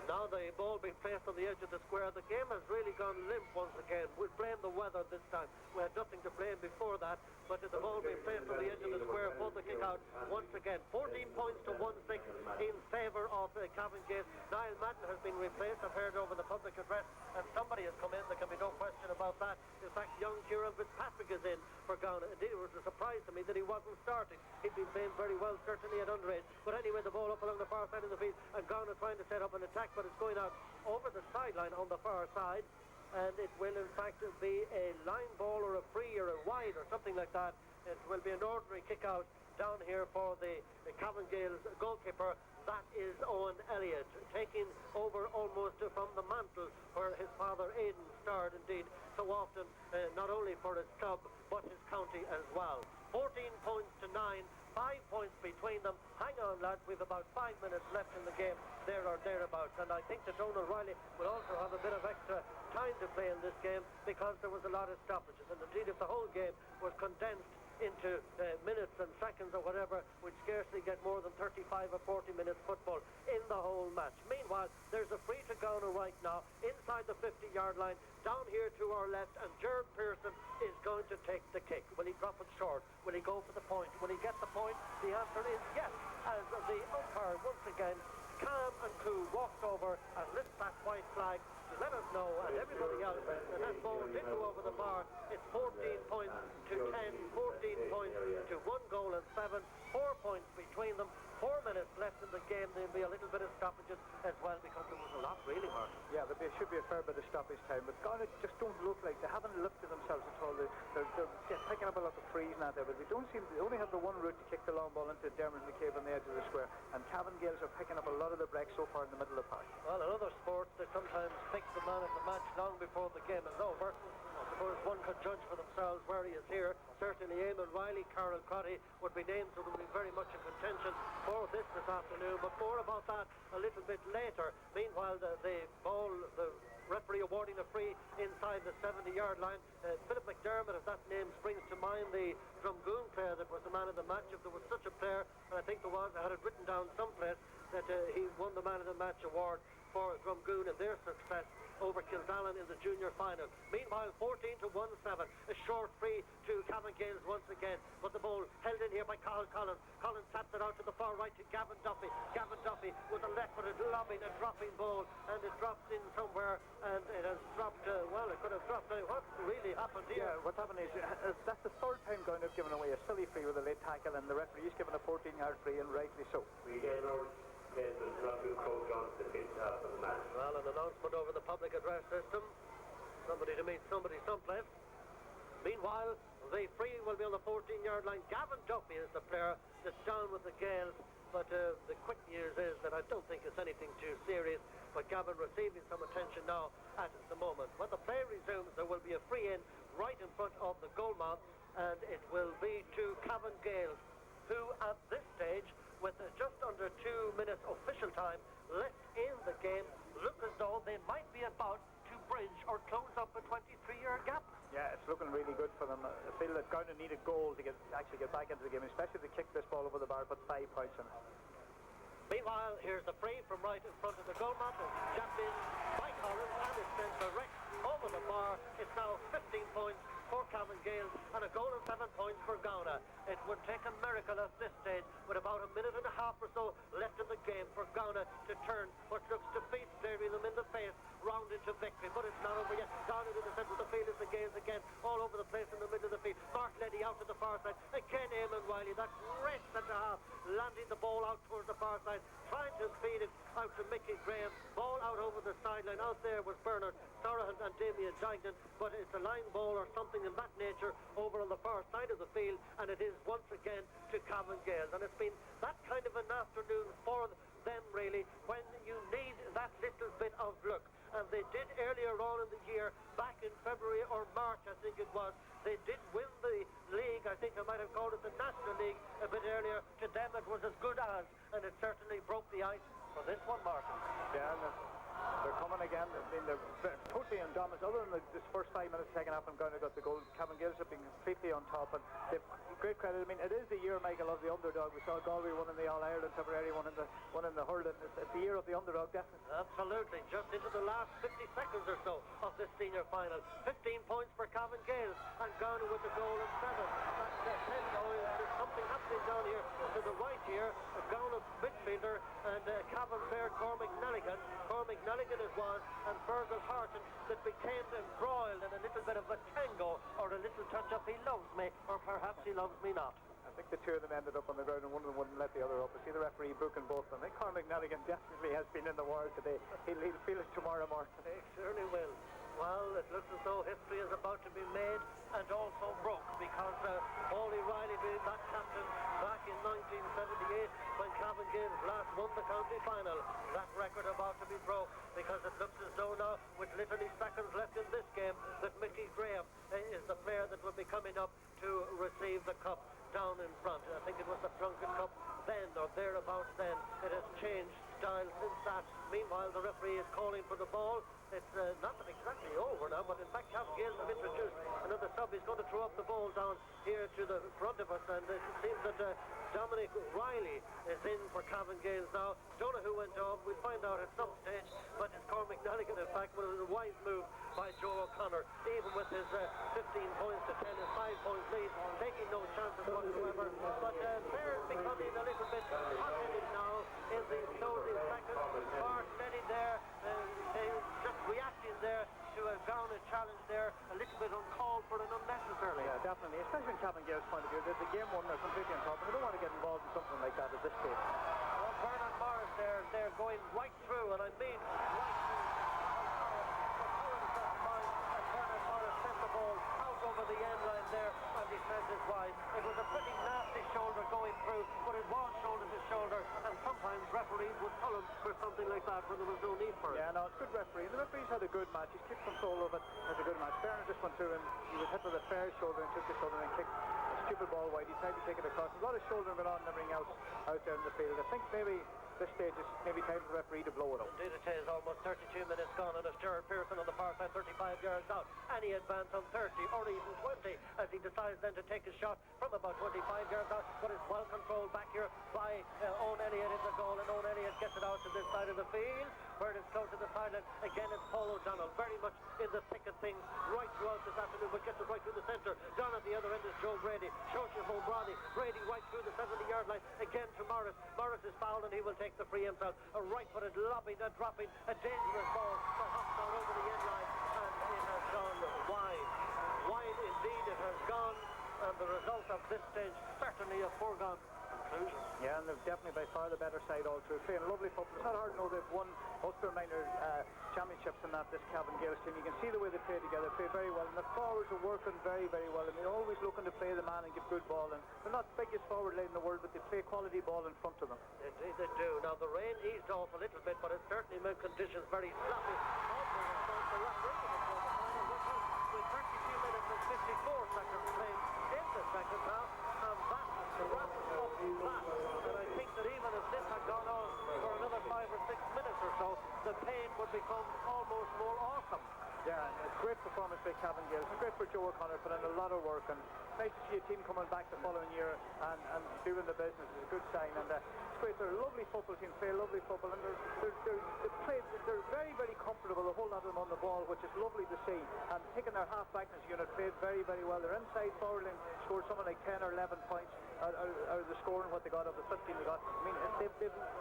Now the ball being placed on the edge of the square. The game has really gone limp once again. We'll blame the weather this time. We had nothing to blame before that, but the ball being placed on the edge of the square for the kick out once again. 14 points to 1-6 in favour of Cavan Gaels. Niall Madden has been replaced. I've heard over the public address, and somebody has come in. There can be no question about that. In fact, young Kieran Fitzpatrick is in for Gowna. Indeed, it was a surprise to me that he wasn't starting. He'd been playing very well, certainly at underage. But anyway, the ball up along the far side of the field, and Gowna trying to set up an attack, but it's going out over the sideline on the far side, and it will in fact be a line ball or a free or a wide or something like that. It will be an ordinary kick out down here for the Cavan Gaels goalkeeper. That is Owen Elliott, taking over almost from the mantle where his father Aidan starred indeed so often, not only for his club but his county as well. 14 points to 9, 5 points between them. Hang on, lads, we've about 5 minutes left in the game, there or thereabouts, and I think that Donald Riley will also have a bit of extra time to play in this game because there was a lot of stoppages, and indeed if the whole game was condensed into minutes and seconds or whatever, we'd scarcely get more than 35 or 40 minutes football in the whole match. Meanwhile, there's a free to Gowna right now inside the 50-yard line down here to our left, and Gerard Pearson is going to take the kick. Will he drop it short? Will he go for the point? Will he get the point? The answer is yes, as the umpire once again, calm and cool, walks over and lifts that white flag to let us know, and everybody else, that that ball did go over the bar. It's 14 points to 10, 14 points to 1 goal and 7, 4 points between them. 4 minutes left in the game. There'll be a little bit of stoppages as well because there was a lot really, Martin. Yeah, there should be a fair bit of stoppage time, but Gowna just don't look like they haven't lifted themselves at all. They're picking up a lot of frees now there, but they only have the one route to kick the long ball into Dermot McCabe on the edge of the square, and Cavan Gaels are picking up a lot of the breaks so far in the middle of the park. Well, in other sports, they sometimes pick the man of the match long before the game is over. I suppose one could judge for themselves where he is here. Certainly Eamon Riley, Carol Crotty would be names that will be very much in contention for this afternoon, but more about that a little bit later. Meanwhile, the referee awarding a free inside the 70-yard line. Philip McDermott, if that name springs to mind, the Drumgoon player that was the man of the match, if there was such a player, and I think there was, I had it written down someplace, that he won the man of the match award for Drumgoon and their success over Kildallan in the junior final. Meanwhile, 14 to 1-7, a short free to Cavan Gaels once again, but the ball held in here by Carl Collins. Collins taps it out to the far right to Gavin Duffy. Gavin Duffy with a left-footed lobbing, a dropping ball, and it drops in somewhere, and it has dropped, well, it could have dropped. What really happened here? Yeah, what's happened is that's the third time Gowna have given away a silly free with a late tackle, and the referee's given a 14-yard free, and rightly so. We get our coach on the pitch after the match. Well, an announcement over the public address system. Somebody to meet somebody someplace. Meanwhile, the free will be on the 14-yard line. Gavin Duffy is the player that's down with the Gaels, but the quick news is that I don't think it's anything too serious, but Gavin receiving some attention now at the moment. When the play resumes, there will be a free in right in front of the goalmouth, and it will be to Cavan Gaels, who at this stage, with just under 2 minutes official time left in the game, look as though they might be about to bridge or close up a 23-year gap. Yeah, it's looking really good for them. I feel that Gowna need a goal to actually get back into the game, especially if they kick this ball over the bar, put 5 points in it. Meanwhile, here's the free from right in front of the goalmouth. It's jabbed in by Collins, and it's sent direct over the bar. It's now 15 points for Cavan Gaels and a goal and 7 points for Gowna. It would take a miracle at this stage, with about a minute and a half or so left in the game, for Gowna to turn what looks defeat, staring them in the face, round into victory. But it's not over yet. Gowna to the centre of the field as the Gaels again, all over the place in the middle of the field. Mark Leddy out to the far side. Again, Eamon Riley, that great centre-half, landing the ball out towards the far side, trying to feed it out to Mickey Graham. Ball out over the sideline. Out there was Bernard Sarahan and Damien Dignan, but it's a line ball or something in that nature over on the far side of the field, and it is once again to Cavan Gaels. And it's been that kind of an afternoon for them, really, when you need that little bit of luck. And they did earlier on in the year, back in February or March, I think it was, they did win the league. I think I might have called it the National League a bit earlier. To them it was as good as, and it certainly broke the ice for this one, Martin. Yeah, they're coming again. I mean, they're totally in dominance. Other than this first 5 minutes second half, and Gowna got the goal. Cavan Gaels have been completely on top, and they've great credit. I mean, it is the year, Michael, of the underdog. We saw Galway won in the All-Ireland, Tipperary won in the hurling. It's the year of the underdog, definitely. Absolutely. Just into the last 50 seconds or so of this senior final. 15 points for Cavan Gaels, and Gowna with the goal and 7. There's something happening down here to the right here. A Gowna midfielder and Cavan player Cormac Nelligan. Cormac Nelligan it was, and Fergal Horton, that became embroiled in a little bit of a tango, or a little touch of he loves me, or perhaps he loves me not. I think the two of them ended up on the ground, and one of them wouldn't let the other up. I see the referee booking both of them. I think Cormac Nelligan definitely has been in the war today. He'll feel it tomorrow morning. He certainly will. Well, it looks as though history is about to be made and also broke, because Paulie Riley being that captain back in 1978 when Cavan Gaels last won the county final. That record about to be broke, because it looks as though now, with literally seconds left in this game, that Mickey Graham is the player that will be coming up to receive the cup. down in front. I think it was the Plunket Cup then or thereabouts then. It has changed style since that. Meanwhile, the referee is calling for the ball. It's not exactly over now, but in fact, Cavan Gaels have introduced another sub. He's going to throw up the ball down here to the front of us, and it seems that Dominic Riley is in for Cavan Gaels now. Don't know who went off. We'll find out at some stage, but it's Cormac Nelligan, in fact, with a wise move by Joe O'Connor, even with his 15 points to 10 and 5 points lead, taking no chances whatsoever. But they're becoming a little bit hot-headed now in the closing seconds. Far steady there, they just reacting there to a Gowna challenge there, a little bit uncalled for and unnecessarily. Yeah, definitely, especially in Cavan Gaels' point of view. The game one, they're completely on top, and they don't want to get involved in something like that at this stage. Well, Bernard Morris there, they're going right through, and I mean right through. Bernard Morris sent the ball out over the end line there, and defenses wide. It was a pretty nasty shoulder going through, but it was shoulder to shoulder, and sometimes referees would pull him for something like that when there was no need for it. Yeah, no, it's good referee. The referee's had a good match. He's kicked control of it. Has a good match. Bernard just went through and he was hit with a fair shoulder and took the shoulder and kicked a stupid ball wide. He tried to take it across. There's a lot of shoulder going on and everything else out there in the field. I think maybe this stage is maybe time for the referee to blow it up. Indeed it is. Almost 32 minutes gone, and it's Gerard Pearson on the far side, 35 yards out. Any advance on 30 or even 20 as he decides then to take a shot from about 25 yards out, but it's well controlled back here by Owen Elliott in the goal, and Owen Elliott gets it out to this side of the field where it is close to the sideline. Again, it's Paul O'Donnell, very much in the thick of things right throughout this afternoon, but gets it right through the centre. Down at the other end is Joe Brady. Shows you home Brady right through the 70-yard line. Again to Morris. Morris is fouled, and he will take the free himself. A right-footed lobbing, a dropping, a dangerous ball that hops down over the end line, and it has gone wide. Wide indeed it has gone, and the result of this stage certainly a foregone conclusion. Yeah, and they're definitely by far the better side all through. Playing lovely football. It's not hard to know they've won Ulster Minor championships in this Cavan Gaels team. You can see the way they play together, play very well, and the forwards are working very, very well, and they're always looking to play the man and give good ball, and they're not the biggest forward line in the world, but they play quality ball in front of them. Indeed they do. Now the rain eased off a little bit, but it certainly made conditions very sloppy. With 32 minutes and 54 seconds played in the second half, and that wraps up that. And I think that even if this had gone on for another 5 or 6 minutes or so, the pain would become almost more awesome. Yeah, it's a great performance by Cavan Gaels. It's great for Joe O'Connor, put in a lot of work, and nice to see a team coming back the following year and doing the business. It's a good sign, and it's great. They're a lovely football team, play lovely football, and they're very, very comfortable, the whole lot of them on the ball, which is lovely to see. And taking their half-backness unit played very, very well. Their inside forward line scored something like 10 or 11 points out of the scoring what they got, of the 15 they got. I mean, they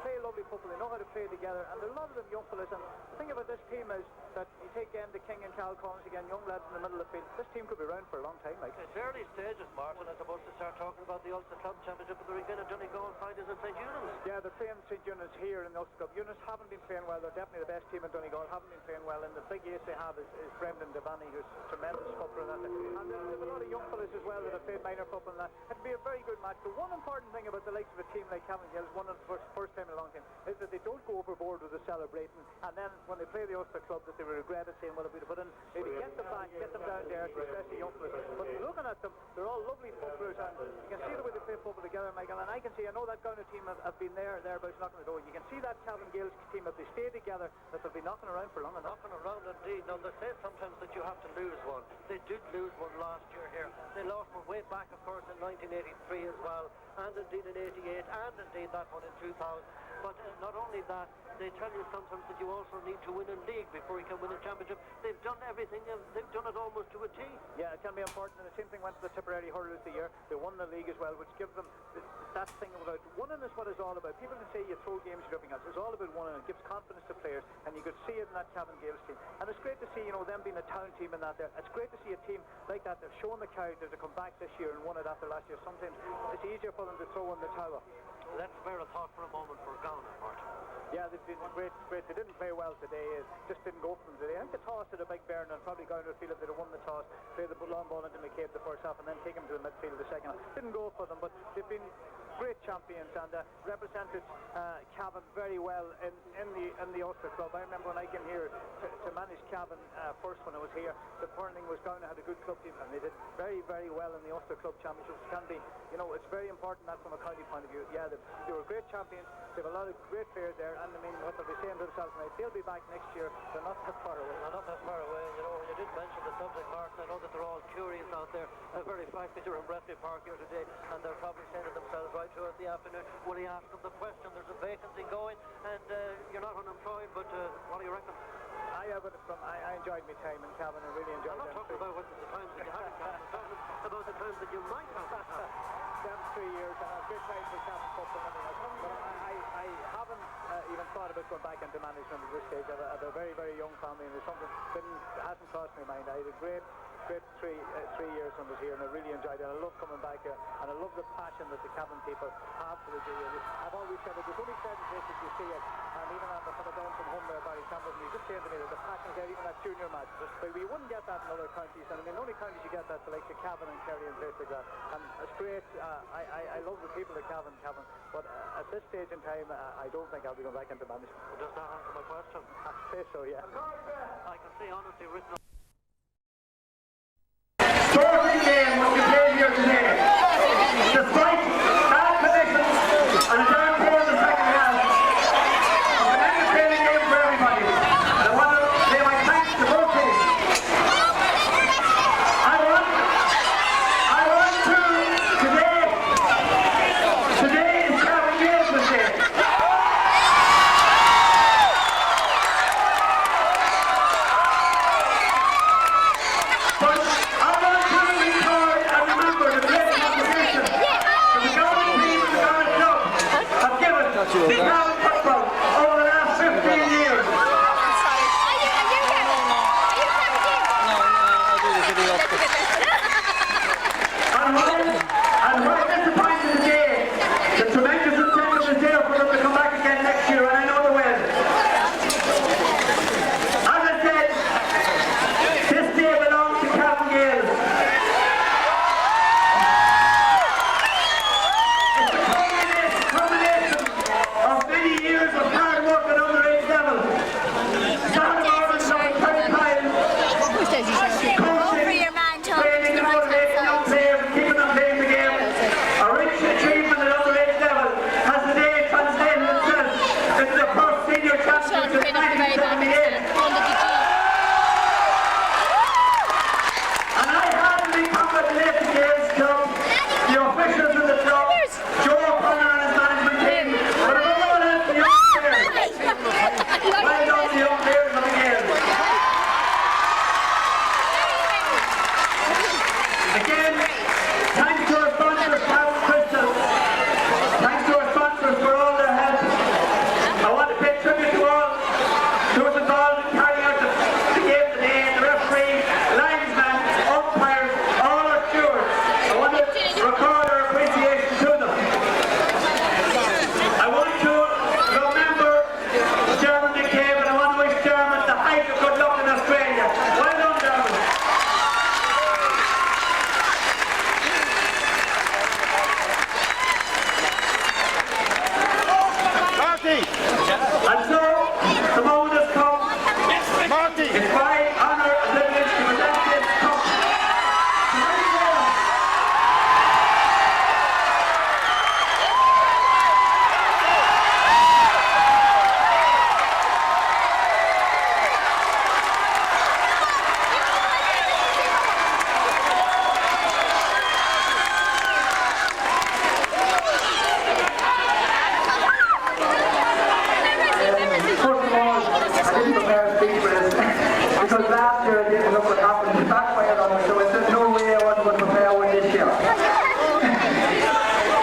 play lovely football. They know how to play together, and there are a lot of them young fellas. And the thing about this team is that you take again the King and Cal Collins again, young lads in the middle of the field. This team could be around for a long time, like. It's early stages, Martin, as opposed to start talking about the Ulster Club Championship, but they're again at Donegal side is at St. Eunice. Yeah, they're playing St. Eunice here in the Ulster Cup. Eunice haven't been playing well. They're definitely the best team in Donegal. Haven't been playing well, and the big ace they have is Brendan Devaney, who's a tremendous footballer. And there's a lot of young fellas as well that have played minor football, and that it'd be a very good match. The one important thing about the likes of a team like Cavan Gaels, one of the first time in a long time, is that they don't go overboard with the celebrating, and then when they play the Ulster Club that they will regret it, saying, well, if we'd have put in, maybe get them back, get them down there, especially young fellas. But looking at them, they're all lovely footballers, and you can see the way they play football together, Michael, and I can see, I know that Gowna team have been thereabouts knocking the door. You can see that Cavan Gaels team, if they stay together, that they'll be knocking around for long enough. Knocking around indeed. Now they say sometimes that you have to lose one. They did lose one last year here. They lost one way back, of course, in 1983 as well, and indeed in 88, and indeed that one in 2000. But not only that, they tell you sometimes that you also need to win a league before you can win a championship. They've done everything, they've done it almost to a T. Yeah, it can be important, and the same thing went to the Tipperary Hurlers the year. They won the league as well, which gives them that thing about winning is what it's all about. People can say you throw games, you're everything else. It's all about winning. It gives confidence to players, and you could see it in that Cavan Gaels team. And it's great to see, them being a town team in that there. It's great to see a team like that. They've shown the character to come back this year and won it after last year. Sometimes it's easier for them to throw in the towel. Let's spare a thought for a moment for Gowna, Martin. Yeah, they've been great. They didn't play well today. It just didn't go for them today. I think the toss at a big Bairn, and probably Gowna would feel if they'd have won the toss, play the long ball into McCabe the first half, and then take him to the midfield the second half. Didn't go for them, but they've been great champions and represented Cavan very well in the Ulster Club. I remember when I came here to manage Cavan first when I was here, the hurling was Gowna had a good club team and they did very, very well in the Ulster Club Championships. Can be, you know, it's very important that from a county point of view. Yeah, they were great champions. They have a lot of great players there, and I mean, what they'll be saying to themselves tonight, they'll be back next year. They're not that far away. They're not that far away. You know, you did mention the subject, Martin. I know that they're all curious out there. Very frankly, they're in Breffni Park here today, and they're probably saying to themselves right throughout the afternoon, will he ask them the question? There's a vacancy going, and you're not unemployed, but what do you reckon? I enjoyed my time in Cavan. I really enjoyed it. I'm not talking about the times that you had in Cavan. I'm talking about the times that you might have. 3 years, and a good time for Cavan football. But I haven't even thought about going back into management at this stage. I have a very, very young family, and there's something that hasn't crossed my mind. I had a great 3 years when I was here, and I really enjoyed it. I love coming back here, and I love the passion that the Cavan people have for the game. I've always said that there's only certain places you see it, and even on the coming down from home there, Barry Campbell, you just saying to me that the passion is there, even at junior matches. But we wouldn't get that in other counties, and I mean, the only counties you get that to like the Cavan and Kerry and places like that. And it's great. I love the people of Cavan, but at this stage in time, I don't think I'll be going back into management. Does that answer my question? I say so, yeah. I can see honesty written on. Sporting game was the game here today. Despite bad conditions and a down for the second half, it was an entertaining game for everybody. And I want to say my thanks to both teams. I want to today is Cavan Gaels' day. But I want to record and remember the great contribution that the Gowna team and the Gowna club have given to Cavan football over the last 15 years. And while disappointed today, the tremendous incentive is there for them to come back again next year, and I know they will. As I said, this day belongs to Cavan Gaels. It's the culmination of many years of hard work at underage level. Starting out in some 30 times, coaching, training and motivating young players and keeping them playing the game. A rich achievement at underage level has today translated itself into the first senior championship in 1978. And I heartily congratulate the Gaels club, the officials of the club, Joe O'Connor and his management team, but above all else the young players. Well done, the young players of the Gaels. Again, thanks to our sponsors, Past Crystal. Thanks to our sponsors for all their help. I want to pay tribute to all those involved in carrying out the game today, the referee, linesman, umpires, all our stewards. I want to record our appreciation to them. I want to remember Dermot McCabe, and I want to wish Dermot the height of good luck in Australia. Well done, Dermot. And so, the moment has come. It's my honour and privilege to present this cup to Cavan Gaels. First of all, I didn't prepare a speech for this because last year I didn't look what happened. It backfired on me, so there's no way I wasn't going to prepare one this year.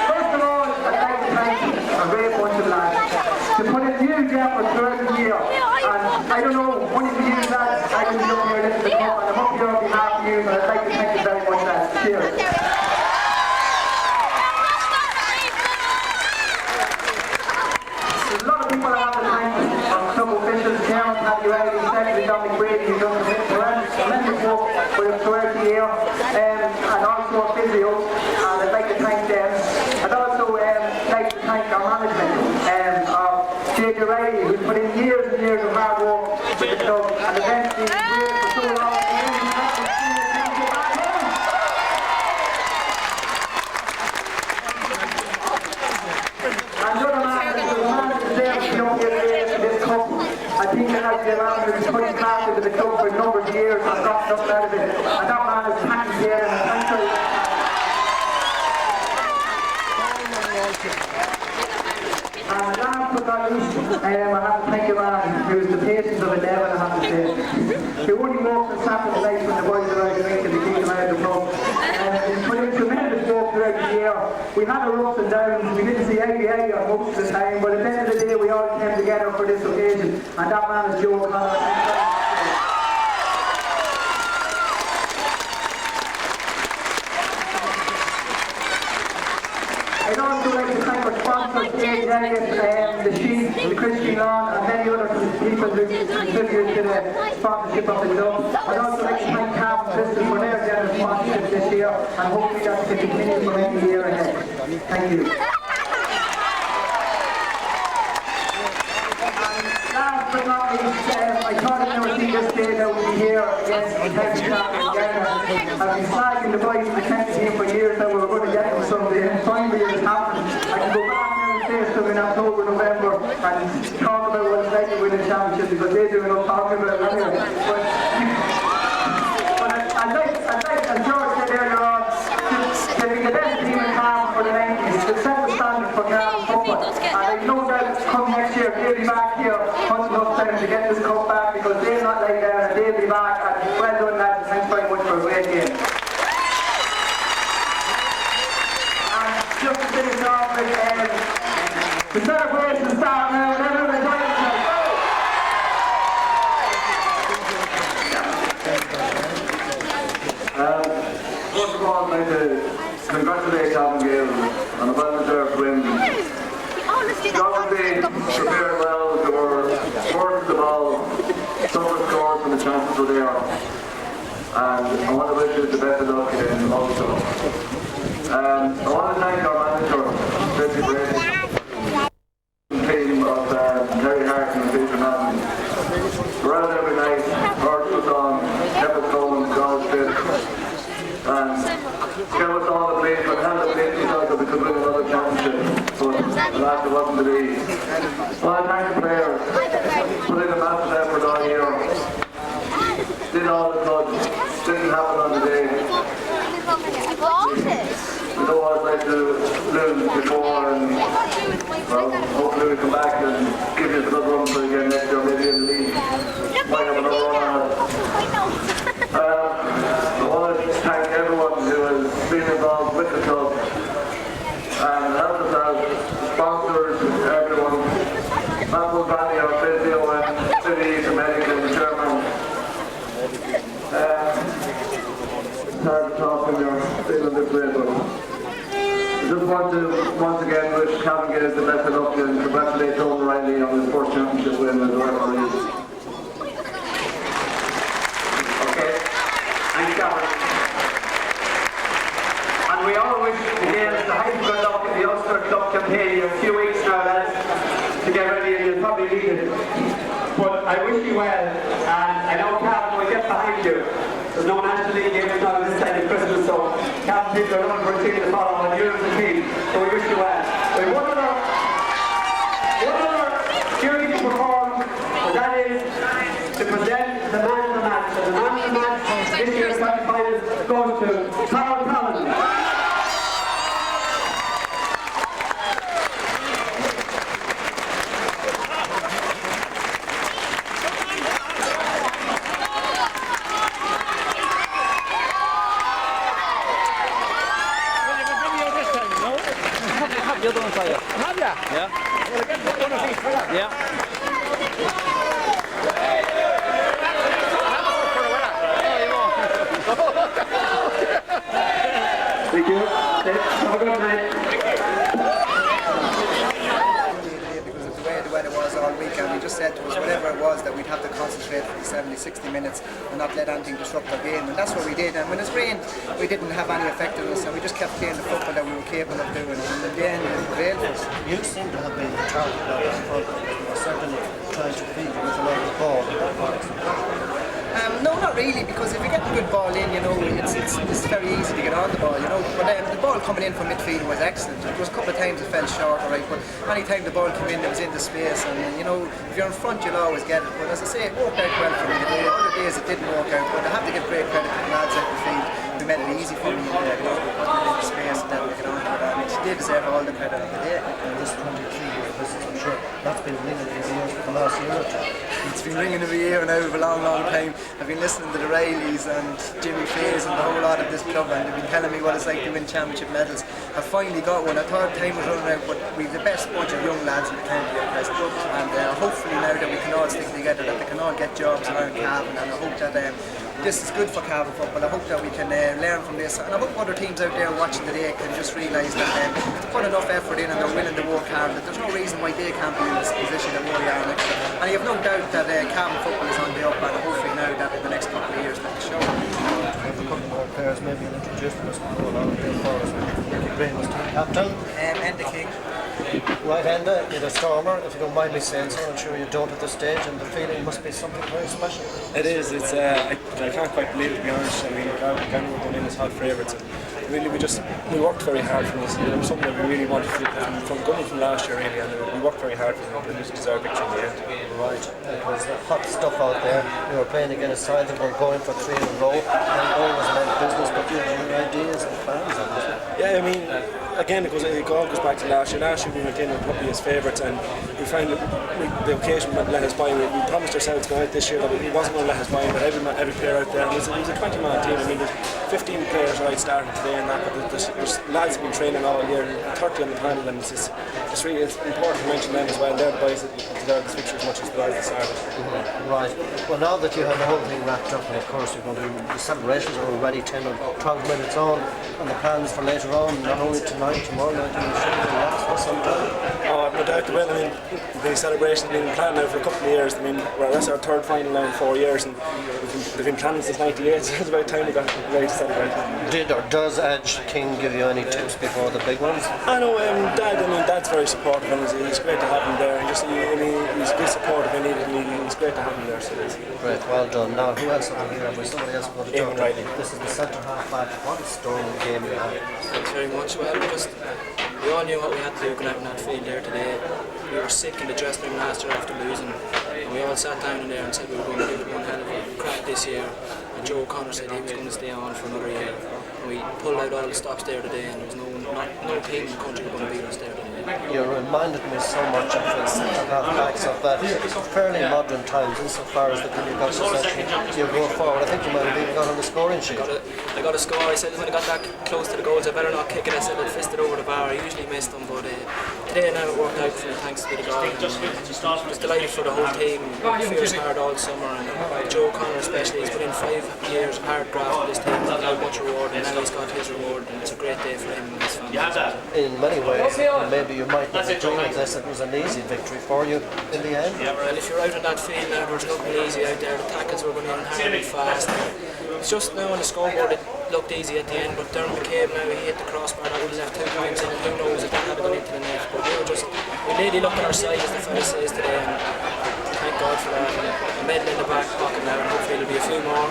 First of all, I'd like to thank a great bunch of lads to put a new gap for 30 years. And I don't know, one of you lads, I can be up here listening to the cup, and I'm up here on behalf of you, and I'd like to thank you very much, lads. Cheers. There's a lot of people I have to thank from club officials, Chairman Paddy Riley, Secretary Dominic Brady, who's done tremendous work for the 30 year, and also a physio, and I'd like to thank them. And also Gary, who's put in years and years of hard work with the club, and eventually he's waited for so long. And the other man, the man that deserves to be up here in this cup, I think it has to be a man who's put his heart into the club for a number of years and got nothing out of it. And that man is Patrick here, and thanks very much. And last but not least, I have to thank a man who's the patience of a devil, I have to say. He only walks on Saturday night when the boys are out drinking to keep them out of the pub. He's put in tremendous work throughout the year. We had our ups and downs, we didn't see eye on most of the time, but at the end of the day we all came together for this occasion, and that man is Joe O'Connor. I'd also like to thank our sponsors, the Sheep, the Christian Lawn, and many other people who contributed to the sponsorship of the club. I'd also like to thank Cavan Gaels for their generous sponsorship this year, and hopefully that can continue for many years ahead. Thank you. Last but not least, I thought I'd never see this day that we'll be here against the Cavan Gaels. I've been slagging the boys in the county team for years that we were going to get them someday, and finally it's happened. I can go back now and face them in October, November, and talk about what it's like to win a championship, because they do enough talking about it anyway. But I'd like, as George said earlier on, to be the best team in Cavan for the 90s, to set the standard for Cavan football. And I know that come next year, they'll be back here hunting up time to get this cup back, because they'll not like that, and they'll be back. And well done, lads. Thanks very much for a great game. And just to finish off with the celebration start now, and everyone join themselves. First of all, I'd like to congratulate Cavan Gaels on a well-deserved win. Probably prepared well, they were first of the ball, tougher scores when the chances were there. And I want to wish you the best of luck in also. I want to thank our manager, Breffni Park, team of Terry Hart and Peter Madden. We're out every night, heard us on, kept us going, God fit, and gave us all the place, but held the place because we could win another championship. But alas, it wasn't to be. I want to thank the players, put in a massive effort all year, did all the good, didn't happen on the day. We know what it's like to lose before, and well, hopefully we come back and give you a good run for again next year, maybe in the league. Might have another run on it. I want to thank everyone who has been involved with the club and helped us out, sponsors, everyone. Matt Valley, our physio, and City, the medical, the chairman. It's hard to talk when you're feeling this way, but I just want to once again wish Cavan Gaels the best of luck and congratulate John Riley on his first championship win as a referee. Okay, thanks Cavan. And we all wish the Gaels the highest good luck in the Ulster Club campaign in a few weeks now, lads, to get ready, and you'll probably need it. But I wish you well, and I know Cavan will get behind you. There's no National League games now this side of Christmas, so Cavan people are looking for a team to follow, and you're the team, so we wish you well. We have one other duty to perform, and that is to present the man of the match. And the man of the match this year's semi-final goes to Cavan Gaels. The other one for you. Have ya? Yeah. Well, I get one of these for that. Yeah. Thank you. Have a good night. Because of the way the weather was all weekend, we just said to us whatever it was that we'd have to concentrate for the 70-60 minutes and not let anything disrupt our game, and that's what we did. And when it's rained, we didn't have any effect on us, and we just kept playing the football that we were capable of doing, and in the end it prevailed for us. You seem to have been targeted out of certainly trying to feed you with a lot of ball. No, not really, because if you get a good ball in, you know, it's very easy to get on the ball, you know. But the ball coming in from midfield was excellent. There was a couple of times it fell short, alright, but any time the ball came in, it was into space, and you know, if you're in front, you'll always get it. But as I say, it worked out well for me today. Other days it didn't work out, but I have to give great credit to the lads out the field who made it easy for me, you know, putting it into space and then we get on to it. And they deserve all the credit of the day. And this 23-year visit, I'm sure that's been ringing in the ears for the last year or two. It's been ringing every year now for a long, long time. I've been listening to the Rileys and Jimmy Fays and the whole lot of this club, and they've been telling me what it's like to win championship medals. I finally got one. I thought time was running out, but we've the best bunch of young lads in the county at present. And hopefully now that we can all stick together, that they can all get jobs around Cavan, and I hope that this is good for Cavan football. I hope that we can learn from this, and I hope other teams out there watching today can just realise that if they put enough effort in and they're willing to work hard, that there's no reason why they can't be in this position that we are next year. And you have no doubt that Cavan football is on the up, and hopefully now that in the next couple of years that will show. We have a couple more players maybe you'll introduce them as we go along there for us. Ricky Green was team captain. Enda King. Right, Enda, you're a stormer, if you don't mind me saying so. I'm sure you don't at this stage, and the feeling must be something very special. It is. It's I can't quite believe it, to be honest. I mean, Gowna were going in as hot favourites. Really, we worked very hard for this. It was something that we really wanted to do from coming from last year, really, and we worked very hard for it. And it deserved victory in the end. Right, it was hot stuff out there. We were playing against a side that were going for 3 in a row, and always meant business, but you had your ideas and plans on it. Yeah, I mean, again, it all goes back to last year. Last year we went in with probably as favourites, and we found that the occasion wouldn't let us by. We promised ourselves going out this year that it wasn't going to let us by, but every player out there, and it was a 20-man team. I mean, there's 15 players right starting today and that, but there's lads have been training all year, 30 on the panel, and it's important to mention them as well. They're the boys that deserve this victory as much as the guys that started. Right. Well, now that you have the whole thing wrapped up, and of course you're going to the celebrations are already 10 or 12 minutes on, and the plans for later on, not only tonight, tomorrow night, and you should relax for some time. Oh, no doubt they will. I mean, the celebration's been planned now for a couple of years. I mean, that's our third final now in 4 years, and they've been planning since '98, so it's about time we got ready to celebrate. Did or does Edge King give you any tips before the big ones? I know, Dad's very supportive, and it's great to have him there. And he's good supportive, and it's great to have him there. So great, well done. Now, who else are here? With somebody else going to talk to? This is the centre half back. What a storm game you had. Thanks very much. Well, we all knew what we had to do going out in that field there today. We were sick in the dressing room last year after losing, and we all sat down in there and said we were going to give it one hell of a crack this year. And Joe O'Connor said he was going to stay on for another year. And we pulled out all the stops there today, and there was no team in the country going to beat us there today. You reminded me so much of the centre half backs of fairly modern times insofar as that when you got possession, you go forward. I think you might have even got on the scoring sheet. I got a score. I said when I got that close to the goals, I better not kick it. I said I'd fist it over the bar. I usually missed them, but today now it worked out for me, thanks to the goal. I was delighted for the whole team. Fierce hard all summer, and Joe O'Connor especially. He's put in 5 years of hard graft with this team without much reward, and now he's got his reward, and it's a great day for him and his family. In many ways, maybe you might not agree with this. It was an easy victory for you in the end. Well, if you're out on that field now, there's nothing easy out there. The tackles were going in hard and fast. It's just now on the scoreboard it looked easy at the end, but Dermot McCabe now he hit the crossbar, that would have left 2 points in, and who knows if that had gone into the net. But we really looked at our side, as the fella says today, and thank God for that. A medal in the back pocket now, and hopefully there'll be a few more.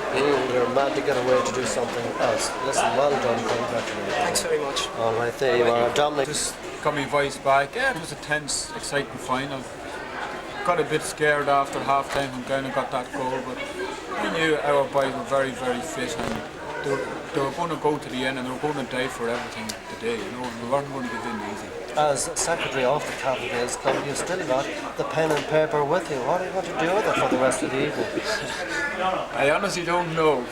You're mad to get away to do something else. Listen, well done, congratulations. Thanks very much. All right, there you are, Dominic. Just got my voice back. Yeah, it was a tense, exciting final. Got a bit scared after half time when Gowna got that goal, but I knew our boys were very, very fit, and they were going to go to the end, and they were going to die for everything today. You know, we weren't going to give in easy. As secretary of the Cavan Gaels Club, you've still got the pen and paper with you. What are you going to do with it for the rest of the evening? I honestly don't know.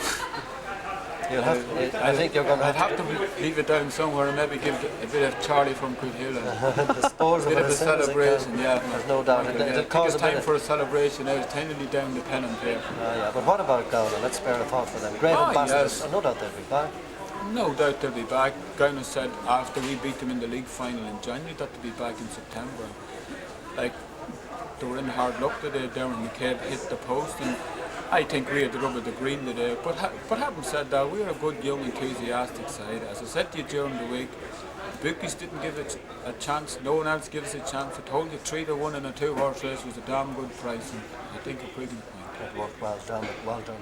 I think you're going to have to leave it down somewhere and maybe give a bit of Charlie from Coothill. Dispose of it a celebration, yeah. There's no doubt. It's time for a celebration now. It's time to leave down the pen and paper. Yeah, but what about Gowna? Let's spare a thought for them. Great ambassadors. Yes. No doubt they'll be back. No doubt they'll be back. Gowna said after we beat them in the league final in January that they'll be back in September. Like, they were in hard luck today. Dermot McCabe hit the post, and I think we had the rub of the green today. But having said that, we're a good, young, enthusiastic side. As I said to you during the week, bookies didn't give it a chance, no one else gives it a chance. I told you 3-1 in a 2-horse race was a damn good price, and I think a pretty point. It worked well done,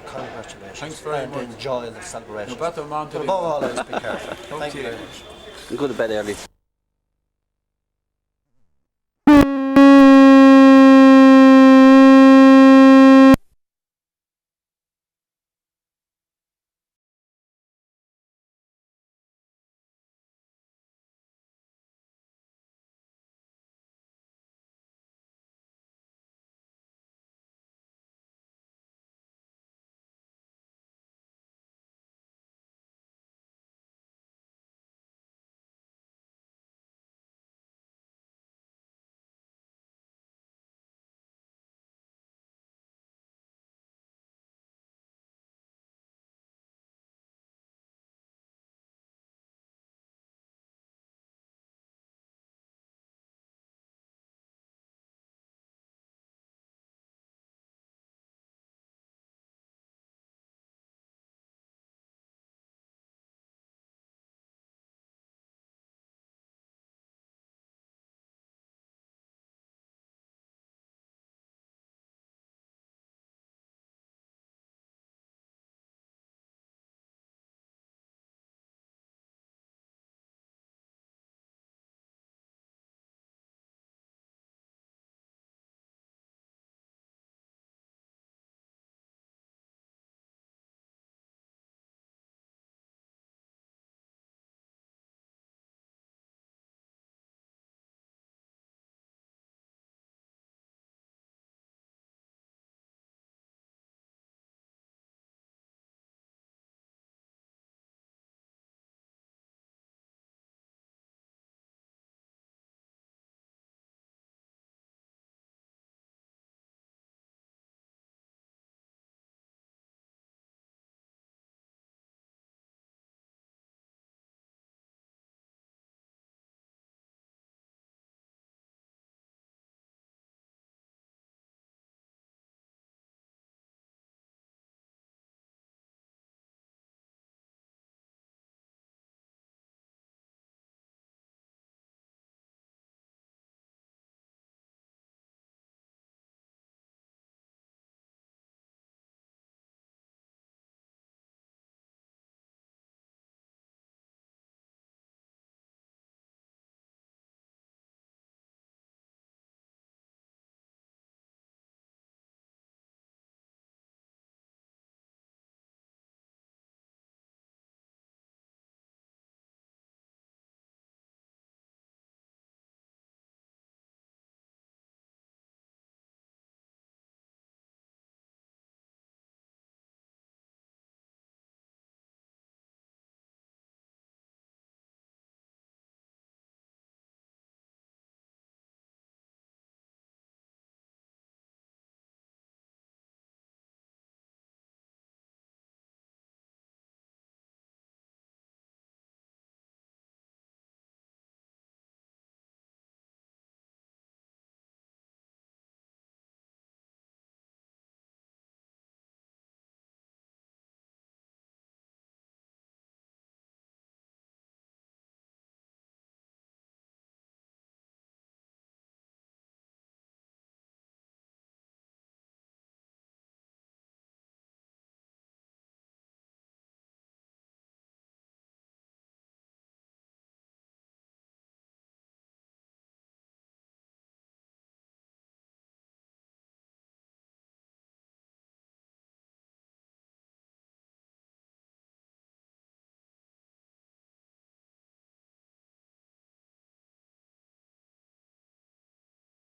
congratulations. Thanks very much. And enjoy the celebration. No better man to but above all else, be careful. Thank you very much. Go to bed early.